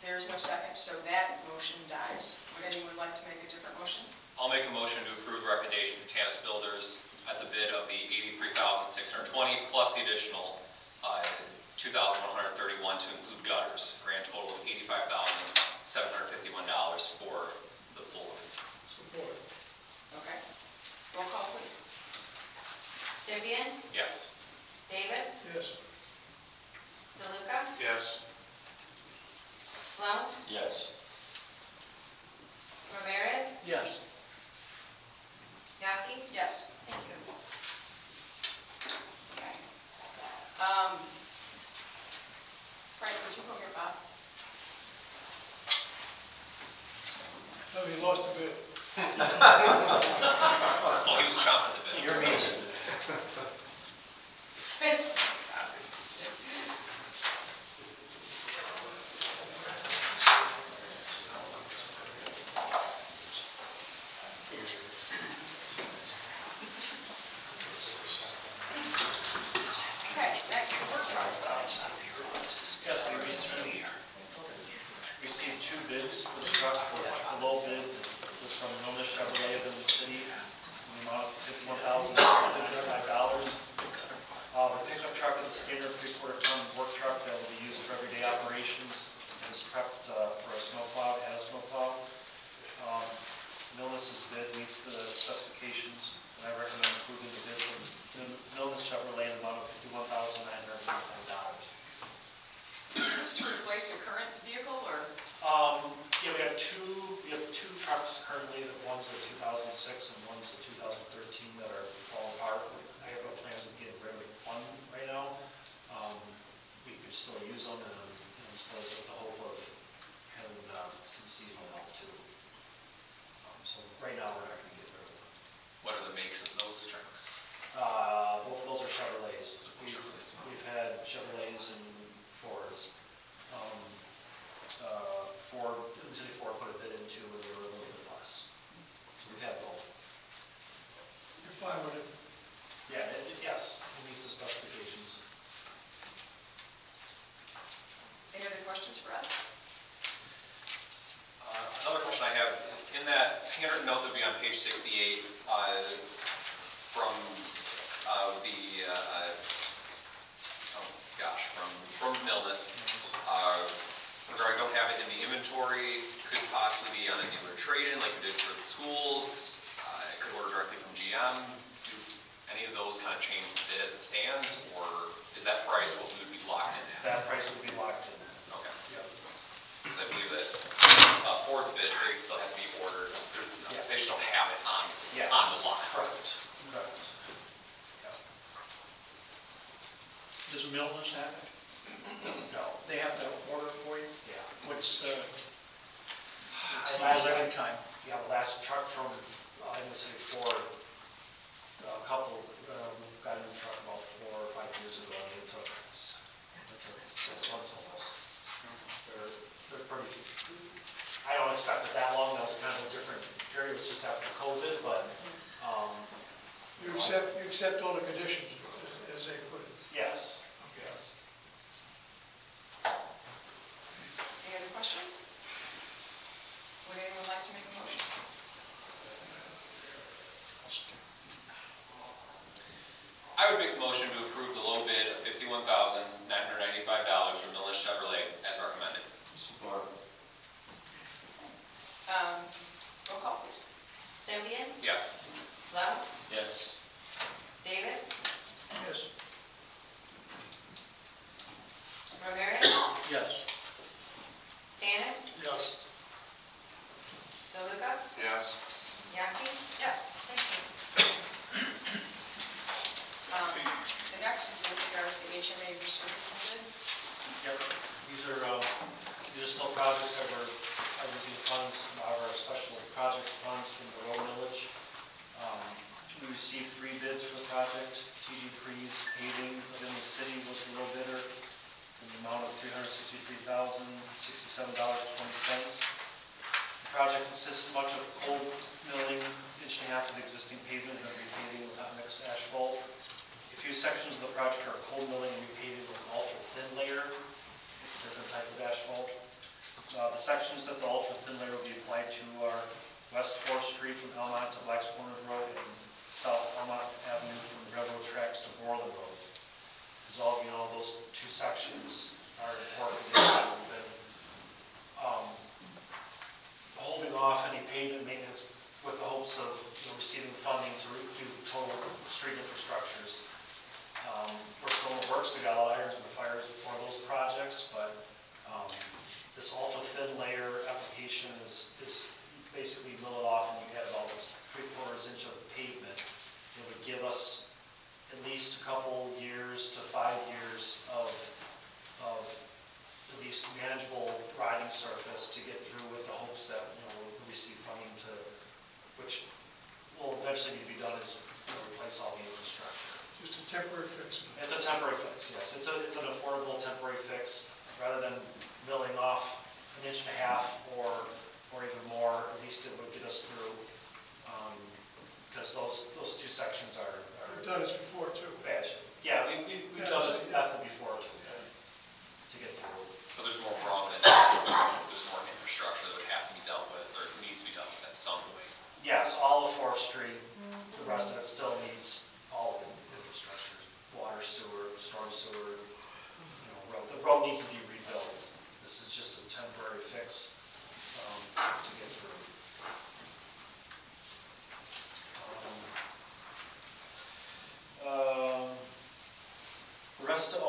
S1: There is no second, so that motion dies. Would anyone like to make a different motion?
S8: I'll make a motion to approve the recommendation from Tanis Builders at the bid of the $83,620 plus the additional $2,131 to include gutters. Grand total of $85,751 for the floor.
S7: Support.
S1: Okay. Roll call, please.
S3: Vivian,
S8: Yes.
S3: Davis,
S7: Yes.
S3: DeLuca,
S12: Yes.
S3: Blount,
S2: Yes.
S3: Ramirez,
S10: Yes.
S3: Yaki.
S1: Yes.
S3: Thank you.
S1: Okay. Frank, would you go here, Bob?
S7: No, he lost a bit.
S8: Oh, he was chomping at the bit.
S5: You're amazing.
S1: Okay, next, the work truck.
S9: Yes, we received two bids for the truck. The low bid was from Milnes Chevrolet of the city, in the amount of $51,095. The pickup truck is a standard 3/4 ton work truck that will be used for everyday operations. It is prepped for a snowplow, and a snowplow. Milnes's bid meets the specifications, and I recommend approving the bid from Milnes Chevrolet in the amount of $51,995.
S1: Is this to replace the current vehicle, or?
S9: Yeah, we have two trucks currently, one's a 2006 and one's a 2013 that are falling apart. I have no plans of getting rid of one right now. We could still use them and still with the hope of having some seasonal help too. So right now, we're not going to get rid of them.
S8: What are the makes of those trucks?
S9: Both of those are Chevrolets. We've had Chevrolets and Fords. The city Ford put a bid into where they were a little bit less. So we've had both.
S7: You're fine with it?
S9: Yeah, yes, it meets the specifications.
S1: Any other questions for Ed?
S8: Another question I have, in that handwritten note that'll be on page 68, from from Milnes, where I don't have it in the inventory, could possibly be on a dealer trade-in like we did for the schools. It could order directly from GM. Do any of those kind of change the bid as it stands, or is that price what we would be locked in at?
S9: That price would be locked in.
S8: Okay.
S9: Yep.
S8: Because I believe that Ford's bid, they still have to be ordered.
S9: Yeah.
S8: They just don't have it on
S9: Yes.
S8: the lot.
S9: Correct. Correct. Yep.
S10: Does Milnes have it? No, they have to order it for you?
S9: Yeah.
S10: What's,
S9: The
S10: last every time?
S9: Yeah, the last truck from, I'm gonna say
S7: you accept all the conditions as they put it?
S9: Yes.
S7: Okay.
S9: Yes.
S1: Any other questions? Would anyone like to make a motion?
S8: I would make the motion to approve the low bid of $51,995 from Millis Chevrolet as recommended.
S5: Support.
S1: Roll call, please.
S3: Symbian,
S8: Yes.
S3: Blount,
S2: Yes.
S3: Davis,
S7: Yes.
S3: Ramirez,
S10: Yes.
S3: Dennis,
S4: Yes.
S3: DeLuca,
S2: Yes.
S3: Yaki.
S1: Yes.
S3: Thank you.
S1: The next is in regards to the HMA resurfacing bid.
S9: Yep, these are still projects that were, using funds, our special projects funds from the road millage. We received 3 bids for the project. TG Freeze paving within the city was the low bidder in the amount of $363,067.20. The project consists much of cold milling, inch and a half of existing pavement and repaving with hot mix asphalt. A few sections of the project are cold milling and repaving with an ultra-thin layer. It's a different type of asphalt. The sections that the ultra-thin layer will be applied to are West 4th Street from Elmont to Black's Corners Road and South Elmont Avenue from the railroad tracks to Borland Road. As all of you know, those 2 sections are important. We've been holding off any pavement maintenance with the hopes of receiving funding to do total street infrastructures. We're still in the works. We got a lot of irons in the fires for those projects, but this ultra-thin layer application is basically mill it off and you get about 3/4 inch of pavement. It would give us at least a couple years to 5 years of at least manageable riding surface to get through with the hopes that we'll receive funding which will eventually need to be done is replace all the infrastructure.
S7: Just a temporary fix.
S9: It's a temporary fix, yes. It's an affordable temporary fix rather than milling off an inch and a half or even more. At least it would get us through because those 2 sections are
S7: We've done this before too.
S9: bad. Yeah, we've done this method before to get through.
S8: But there's more wrong than there's more infrastructure that would have to be dealt with or needs to be dealt with at some point.
S9: Yes, all of 4th Street, the rest of it still needs all of the infrastructure, water, sewer, storm sewer, road. The road needs to be rebuilt. This is just a temporary fix to get through. The rest of,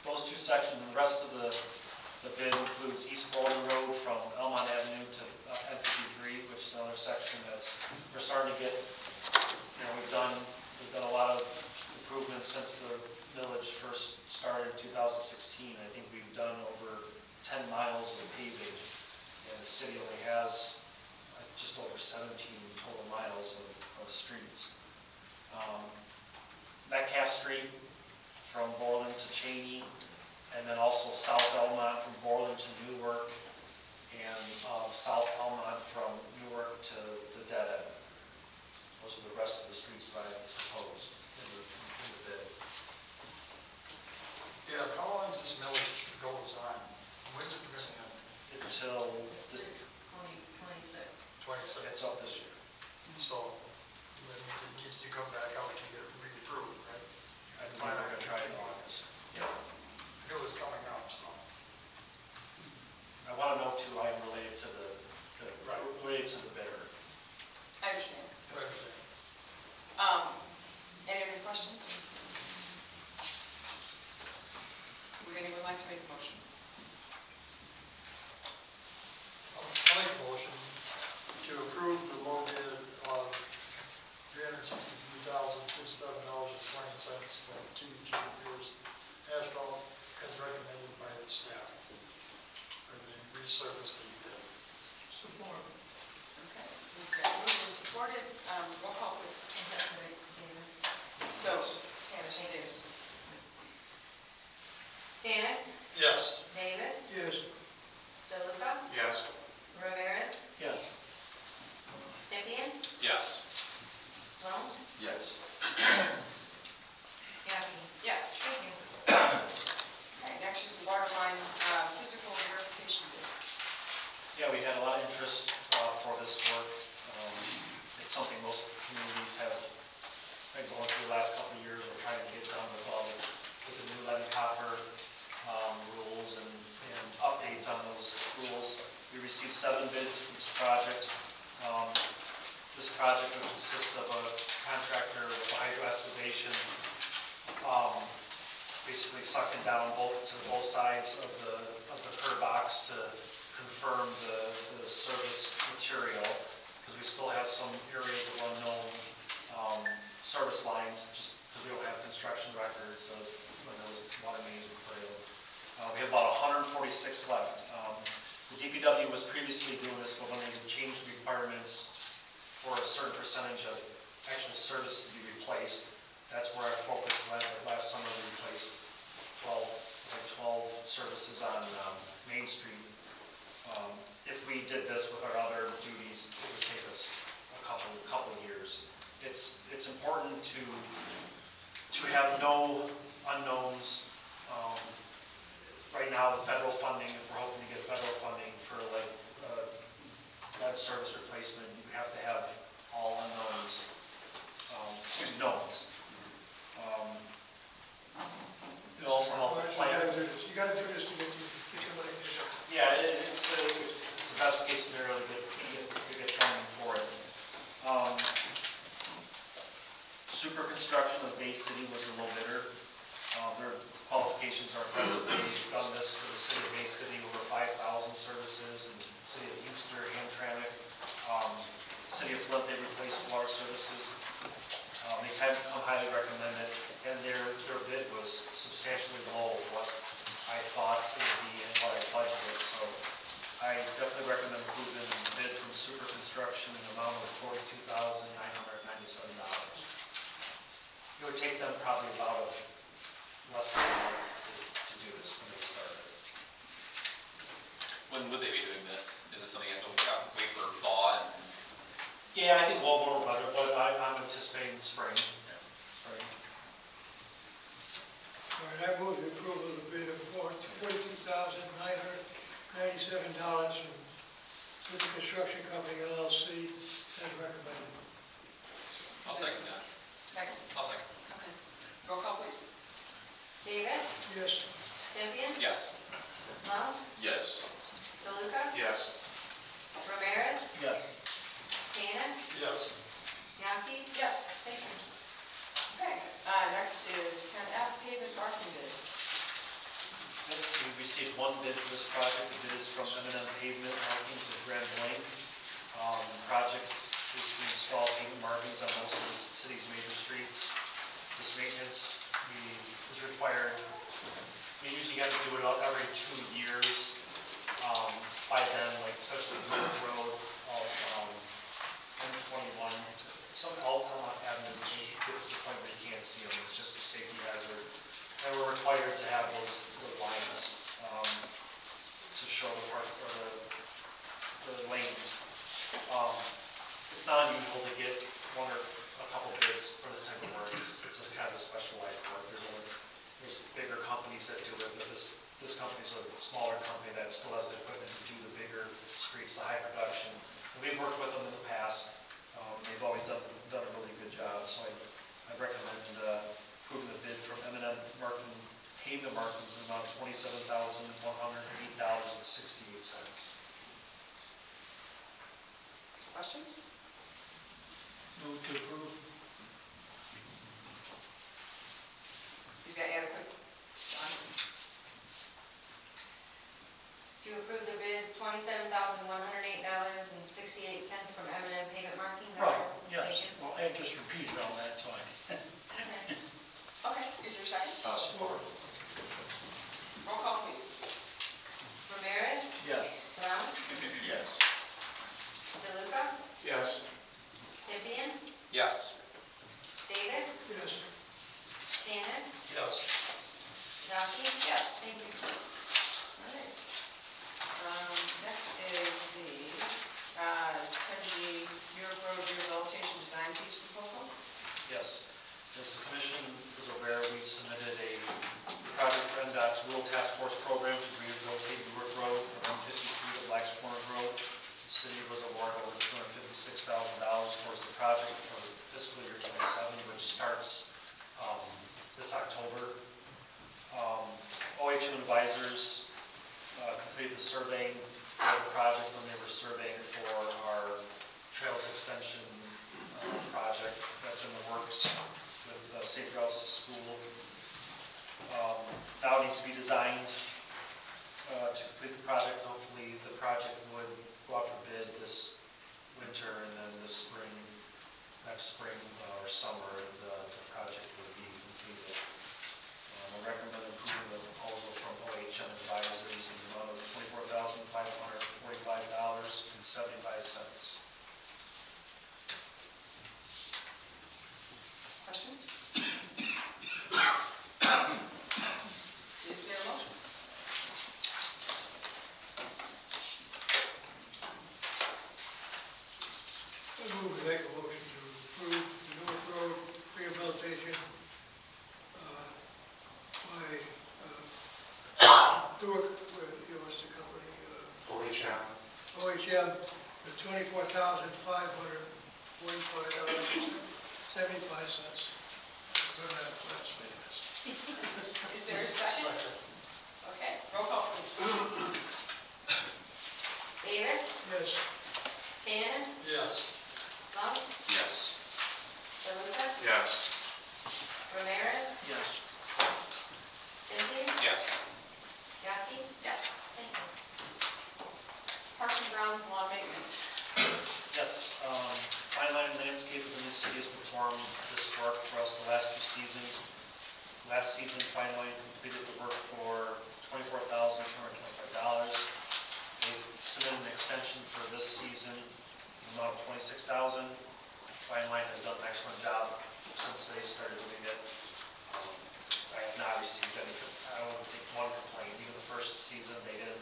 S9: those 2 sections, the rest of the bid includes East Bowling Road from Elmont Avenue to M53, which is another section we're starting to get, we've done a lot of improvements since the village first started in 2016. I think we've done over 10 miles of paving, and the city only has just over 17 total miles of streets. Metcalf Street from Borland to Cheney, and then also South Elmont from Borland to Newark, and South Elmont from Newark to the dead end. Those are the rest of the streets that I proposed in the bid.
S4: Yeah, how long does this millage goes on? When's it going to end?
S9: Until
S3: It's 26.
S4: 26.
S9: it's up this year.
S4: So that means it needs to come back out to get re-approved, right?
S9: I think we're going to try it in August.
S4: Yeah. I knew it was coming up, so.
S9: I want to know too, I'm related to the bidder.
S1: I understand.
S4: Right.
S1: Any other questions? Would anyone like to make a motion?
S4: I'll make a motion to approve the low bid of $363,067.20 from TG Freeze asphalt as recommended by the staff for the resurfacing bid.
S7: Support.
S1: Okay. We've got moved and supported. Roll call, please.
S3: Davis.
S1: So, Tanner Davis.
S3: Dennis,
S4: Yes.
S3: Davis,
S7: Yes.
S3: DeLuca,
S2: Yes.
S10: Yes.
S3: Symbian,
S8: Yes.
S3: Blount,
S2: Yes.
S9: communities have been going through the last couple of years. We're trying to get done with all with the new levy copper rules and updates on those rules. We received 7 bids for this project. This project would consist of a contractor with hydro excavation, basically sucking down both sides of the curb box to confirm the service material, because we still have some areas of unknown service lines, just because we don't have construction records of when those water mains were put in. We have about 146 left. The DPW was previously doing this, but when they changed requirements for a certain percentage of actual service to be replaced, that's where our focus went. Last summer we replaced 12 services on Main Street. If we did this with our other duties, it would take us a couple years. It's important to have no unknowns. Right now, the federal funding, if we're hoping to get federal funding for like lead service replacement, you have to have all unknowns, knowns. It also helps plan.
S7: You gotta do this to get your money.
S9: Yeah, it's the best case scenario to get funding for it. Super construction of Bay City was a little bidder. Their qualifications are impressive. They've done this for the city of Bay City, over 5,000 services, and the city of Inkster, Hamtramck. City of Flint, they replaced water services. They have come highly recommended, and their bid was substantially below what I thought it would be and what I budgeted. So I definitely recommend approving the bid from Super Construction in the amount of $42,997. It would take them probably about less than a month to do this when they started.
S8: When would they be doing this? Is this something you have to wait for thaw?
S9: Yeah, I think well more weather, but I'm anticipating spring. Spring.
S7: All right, I move the approval of the bid of $42,997 from Super Construction Company LLC as recommended.
S8: I'll second that.
S1: Second?
S8: I'll second.
S1: Okay. Roll call, please.
S3: Davis,
S7: Yes.
S3: Stempien,
S8: Yes.
S3: Love,
S2: Yes.
S3: DeLuca,
S12: Yes.
S3: Ramirez,
S10: Yes.
S3: Stannis,
S4: Yes.
S3: Yaki.
S1: Yes.
S3: Thank you.
S1: Okay, next is 10F pavement marking bid.
S9: We received 1 bid for this project. The bid is from M&M Pavement Markings of Grand Blanc. The project is to install pavement markings on most of the city's major streets. This maintenance is required. We usually have to do it every 2 years. By then, like especially North Road, M21, some avenues get to the point where you can't see them. It's just a safety hazard. And we're required to have those lines to show the park or the lanes. It's not unusual to get 1 or a couple bids for this type of work. It's a kind of a specialized work. There's bigger companies that do it, but this company's a smaller company that still has the equipment to do the bigger streets, the high production. And we've worked with them in the past. They've always done a really good job. So I recommend approving the bid from M&M Pavement Markings in the amount of $27,108.68.
S1: Questions?
S10: Move to approve.
S1: Is that adequate? John?
S3: To approve the bid, $27,108.68 from M&M Pavement Markings.
S10: Right, yes. Well, I just repeated all that, so I.
S1: Okay, is there a second?
S10: Support.
S1: Roll call, please.
S3: Ramirez,
S10: Yes.
S3: Brown,
S2: Yes.
S3: DeLuca,
S12: Yes.
S3: Stempien,
S8: Yes.
S3: Davis,
S7: Yes.
S3: Stannis,
S4: Yes.
S3: Yaki.
S1: Yes.
S3: Thank you.
S1: All right. Next is the 10G Europe Road Rehabilitation Design Piece Proposal.
S9: Yes. As the commission is aware, we submitted a project for NDOT's Rural Task Force Program to rehabilitate York Road from 153 to Black's Corner Road. The city was awarded over $256,000 towards the project for fiscal year the surveying for the project when they were surveying for our trails extension project. That's in the works with Safe Routes to School. Now it needs to be designed to complete the project. Hopefully, the project would go out for bid this winter, and then this spring, next spring or summer, the project would be completed. I recommend approving the proposal from OHM Advisors in the amount of $24,545.75.
S1: Questions? Is there a motion?
S7: I move to make a motion to approve the North Road rehabilitation by Newark, what's the company?
S2: OHM.
S7: OHM, for $24,545.75.
S1: Is there a second? Okay, roll call please.
S3: Davis,
S7: Yes.
S3: Candace,
S4: Yes.
S3: Monk,
S2: Yes.
S3: DeLuca,
S2: Yes.
S3: Ramirez,
S9: Yes.
S3: Cynthia,
S8: Yes.
S3: Jackie.
S1: Yes.
S3: Thank you.
S1: Parks and Grounds lawn maintenance.
S9: Yes, Fine Line Landscape within the city has performed this work for us the last 2 seasons. Last season, Fine Line completed the work for $24,225. They've submitted an extension for this season, the amount of $26,000. Fine Line has done an excellent job since they started doing it. I have not received any, I don't think one complaint. Even the first season, they didn't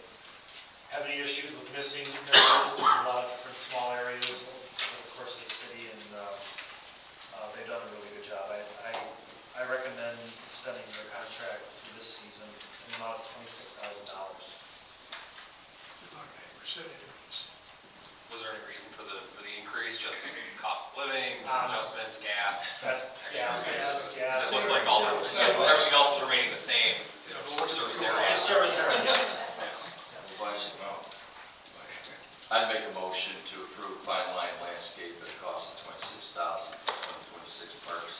S9: have any issues with missing areas, a lot of different small areas over the course of the city, and they've done a really good job. I recommend extending their contract for this season in the amount of $26,000.
S8: Was there any reason for the increase? Just cost of living, adjustments, gas?
S9: Gas.
S8: It looked like everything else is remaining the same for service areas.
S9: Service area, yes.
S2: I'd make a motion to approve Fine Line Landscape at a cost of $26,000 for 2026 parks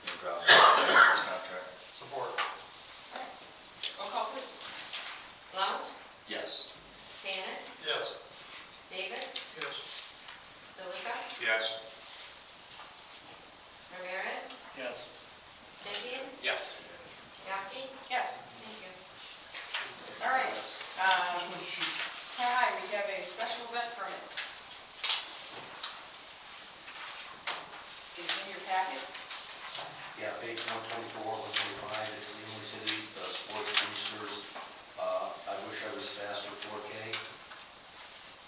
S2: and grounds maintenance contract.
S4: Support.
S1: Roll call please.
S3: Monk,
S2: Yes.
S3: Candace,
S4: Yes.
S3: Davis,
S7: Yes.
S3: DeLuca,
S2: Yes.
S3: Ramirez,
S9: Yes.
S3: Cynthia,
S8: Yes.
S3: Jackie.
S1: Yes.
S3: Thank you.
S1: All right. Hi, we have a special event permit. Is in your packet.
S5: Yeah, page 124, 125, it's the Imlay City Sports Boosters. I wish I was faster 4K.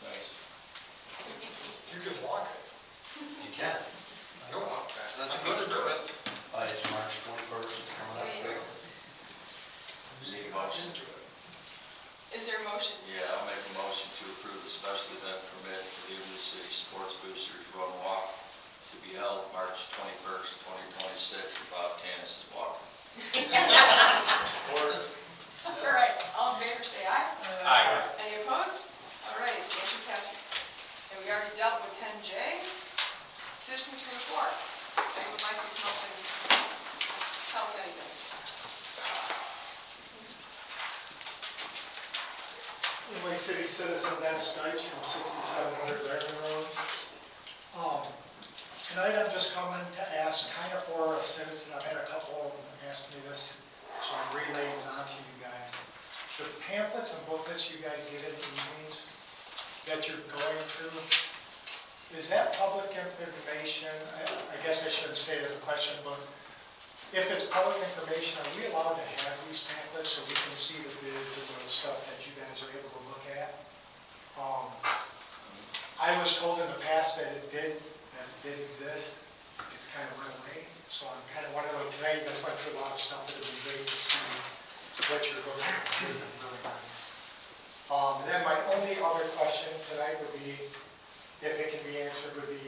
S2: Nice.
S4: You can walk it.
S5: You can.
S4: I don't walk fast. I'm good at doing it.
S5: It's March 21st, it's coming up quick.
S2: Need a motion?
S1: Is there a motion?
S2: Yeah, I'll make a motion to approve the special event permit for the Imlay City Sports Boosters Run Walk to be held March 21st, 2026, and Bob Tanis is walking.
S1: All right, all in favor, say aye.
S8: Aye.
S1: Any opposed? All right, motion passes. And we already dealt with 10J. Citizens from the floor. Anyone would like to come up and tell us anything?
S13: Imlay City citizen Nat Stites from 6700 Laramie Road. Tonight I'm just coming to ask, kind of for a citizen, I've had a couple of them ask me this, so I'm relaying it on to you guys. The pamphlets and booklets you guys get in the evenings that you're going through, is that public information? I guess I shouldn't state it as a question, but if it's public information, are we allowed to have these pamphlets so we can see the bids and the stuff that you guys are able to look at? I was told in the past that it did exist. It's kind of went away. So I'm kind of wondering, tonight you guys went through a lot of stuff that would be great to see what you're looking at. It's really nice. And then my only other question tonight would be, if it can be answered, would be,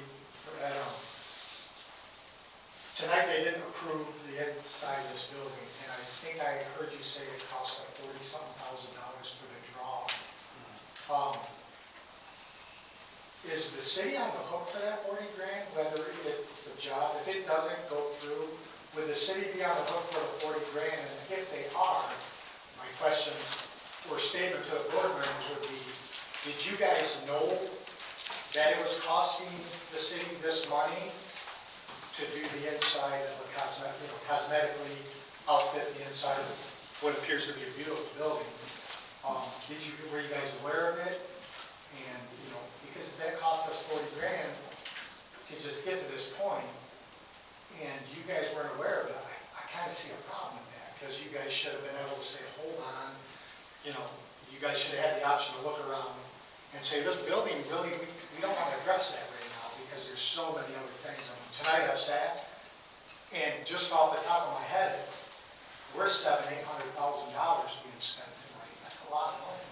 S13: tonight they didn't approve the inside of this building, and I think I heard you say it cost like $40-something thousand for the draw. Is the city on the hook for that 40 grand, whether the job, if it doesn't go through, would the city be on the hook for the 40 grand? And if they are, my question or statement to the board members would be, did you guys know that it was costing the city this money to do the inside of a cosmetically outfit the inside of what appears to be a beautiful building? Were you guys aware of it? And, because if that cost us 40 grand to just get to this point, and you guys weren't aware of it, I kind of see a problem with that, because you guys should have been able to say, hold on, you guys should have had the option to look around and say, this building, really, we don't want to address that right now, because there's so many other things. Tonight I've sat, and just off the top of my head, we're $700,000, $800,000 being spent tonight. That's a lot of money.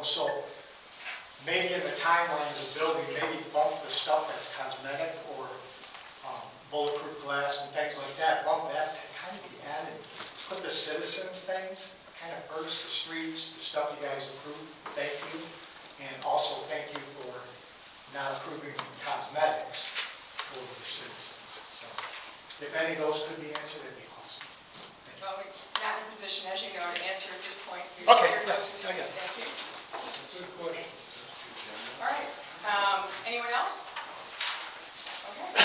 S13: So maybe in the timeline of the building, maybe bump the stuff that's cosmetic or bulletproof glass and things like that, bump that to kind of be added. Put the citizens things kind of first, the streets, the stuff you guys approved, thank you. And also thank you for not approving cosmetics for the citizens. So if any of those could be answered, that'd be awesome.
S1: Well, we're not in a position, as you know, to answer at this point.
S13: Okay,
S1: You're close to
S13: I got
S1: it.
S13: it.
S1: Thank you.
S7: Good question.
S1: All right, anyone else? Okay.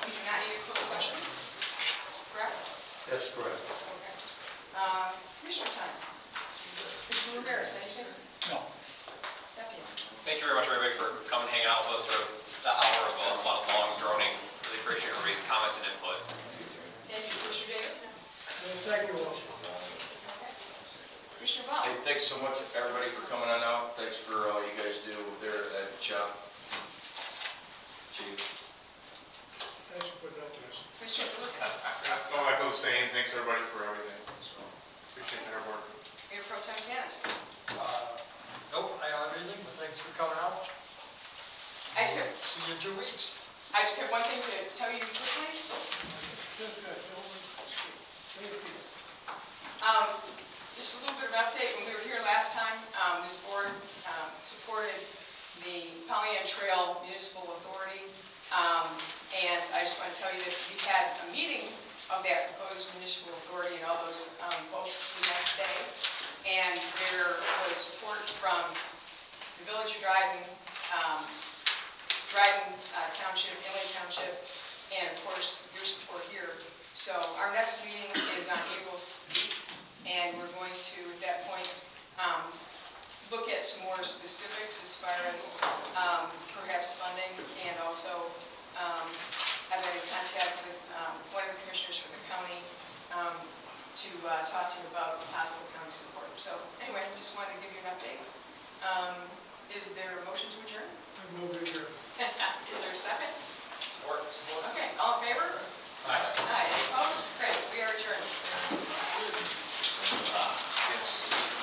S1: We do not need a closed session, correct?
S5: That's correct.
S1: Okay. Commissioner time. Commissioner Ramirez, anything?
S10: No.
S1: Stephanie?
S8: Thank you very much, everybody, for coming, hanging out with us for the hour of a lot of long droning. Really appreciate everybody's comments and input.
S1: Thank you, Commissioner Davis.
S7: Thank you all.
S1: Commissioner Vaughn?
S2: Hey, thanks so much, everybody, for coming on out. Thanks for all you guys do there at the shop. Chief.
S7: Thanks for putting up with us.
S1: Commissioner Burke?
S14: I'll echo the same. Thanks, everybody, for everything. So, appreciate their work.
S1: Mayor Pro Tem Tanis?
S4: Nope, I don't have anything, but thanks for coming out. See you in 2 weeks.
S1: I just have one thing to tell you quickly.
S7: Just good. Say your piece.
S1: Just a little bit of update. When we were here last time, this board supported the Pollyant Trail Municipal Authority. And I just want to tell you that we had a meeting of that proposed municipal authority and all those folks the next day. And there was support from the Village of Dryden, Township, Inley Township, and of course your support here. So our next meeting is on April 8th, and we're going to, at that point, look at some more specifics as far as perhaps funding, and also have been in contact with one of the commissioners for the county to talk to you about possible county support. So anyway, just wanted to give you an update. Is there a motion to adjourn?
S7: I move to adjourn.
S1: Is there a second?
S8: Support.
S1: Okay, all in favor?
S8: Aye.
S1: Aye, any opposed? Great, we are adjourned.
S14: Yes.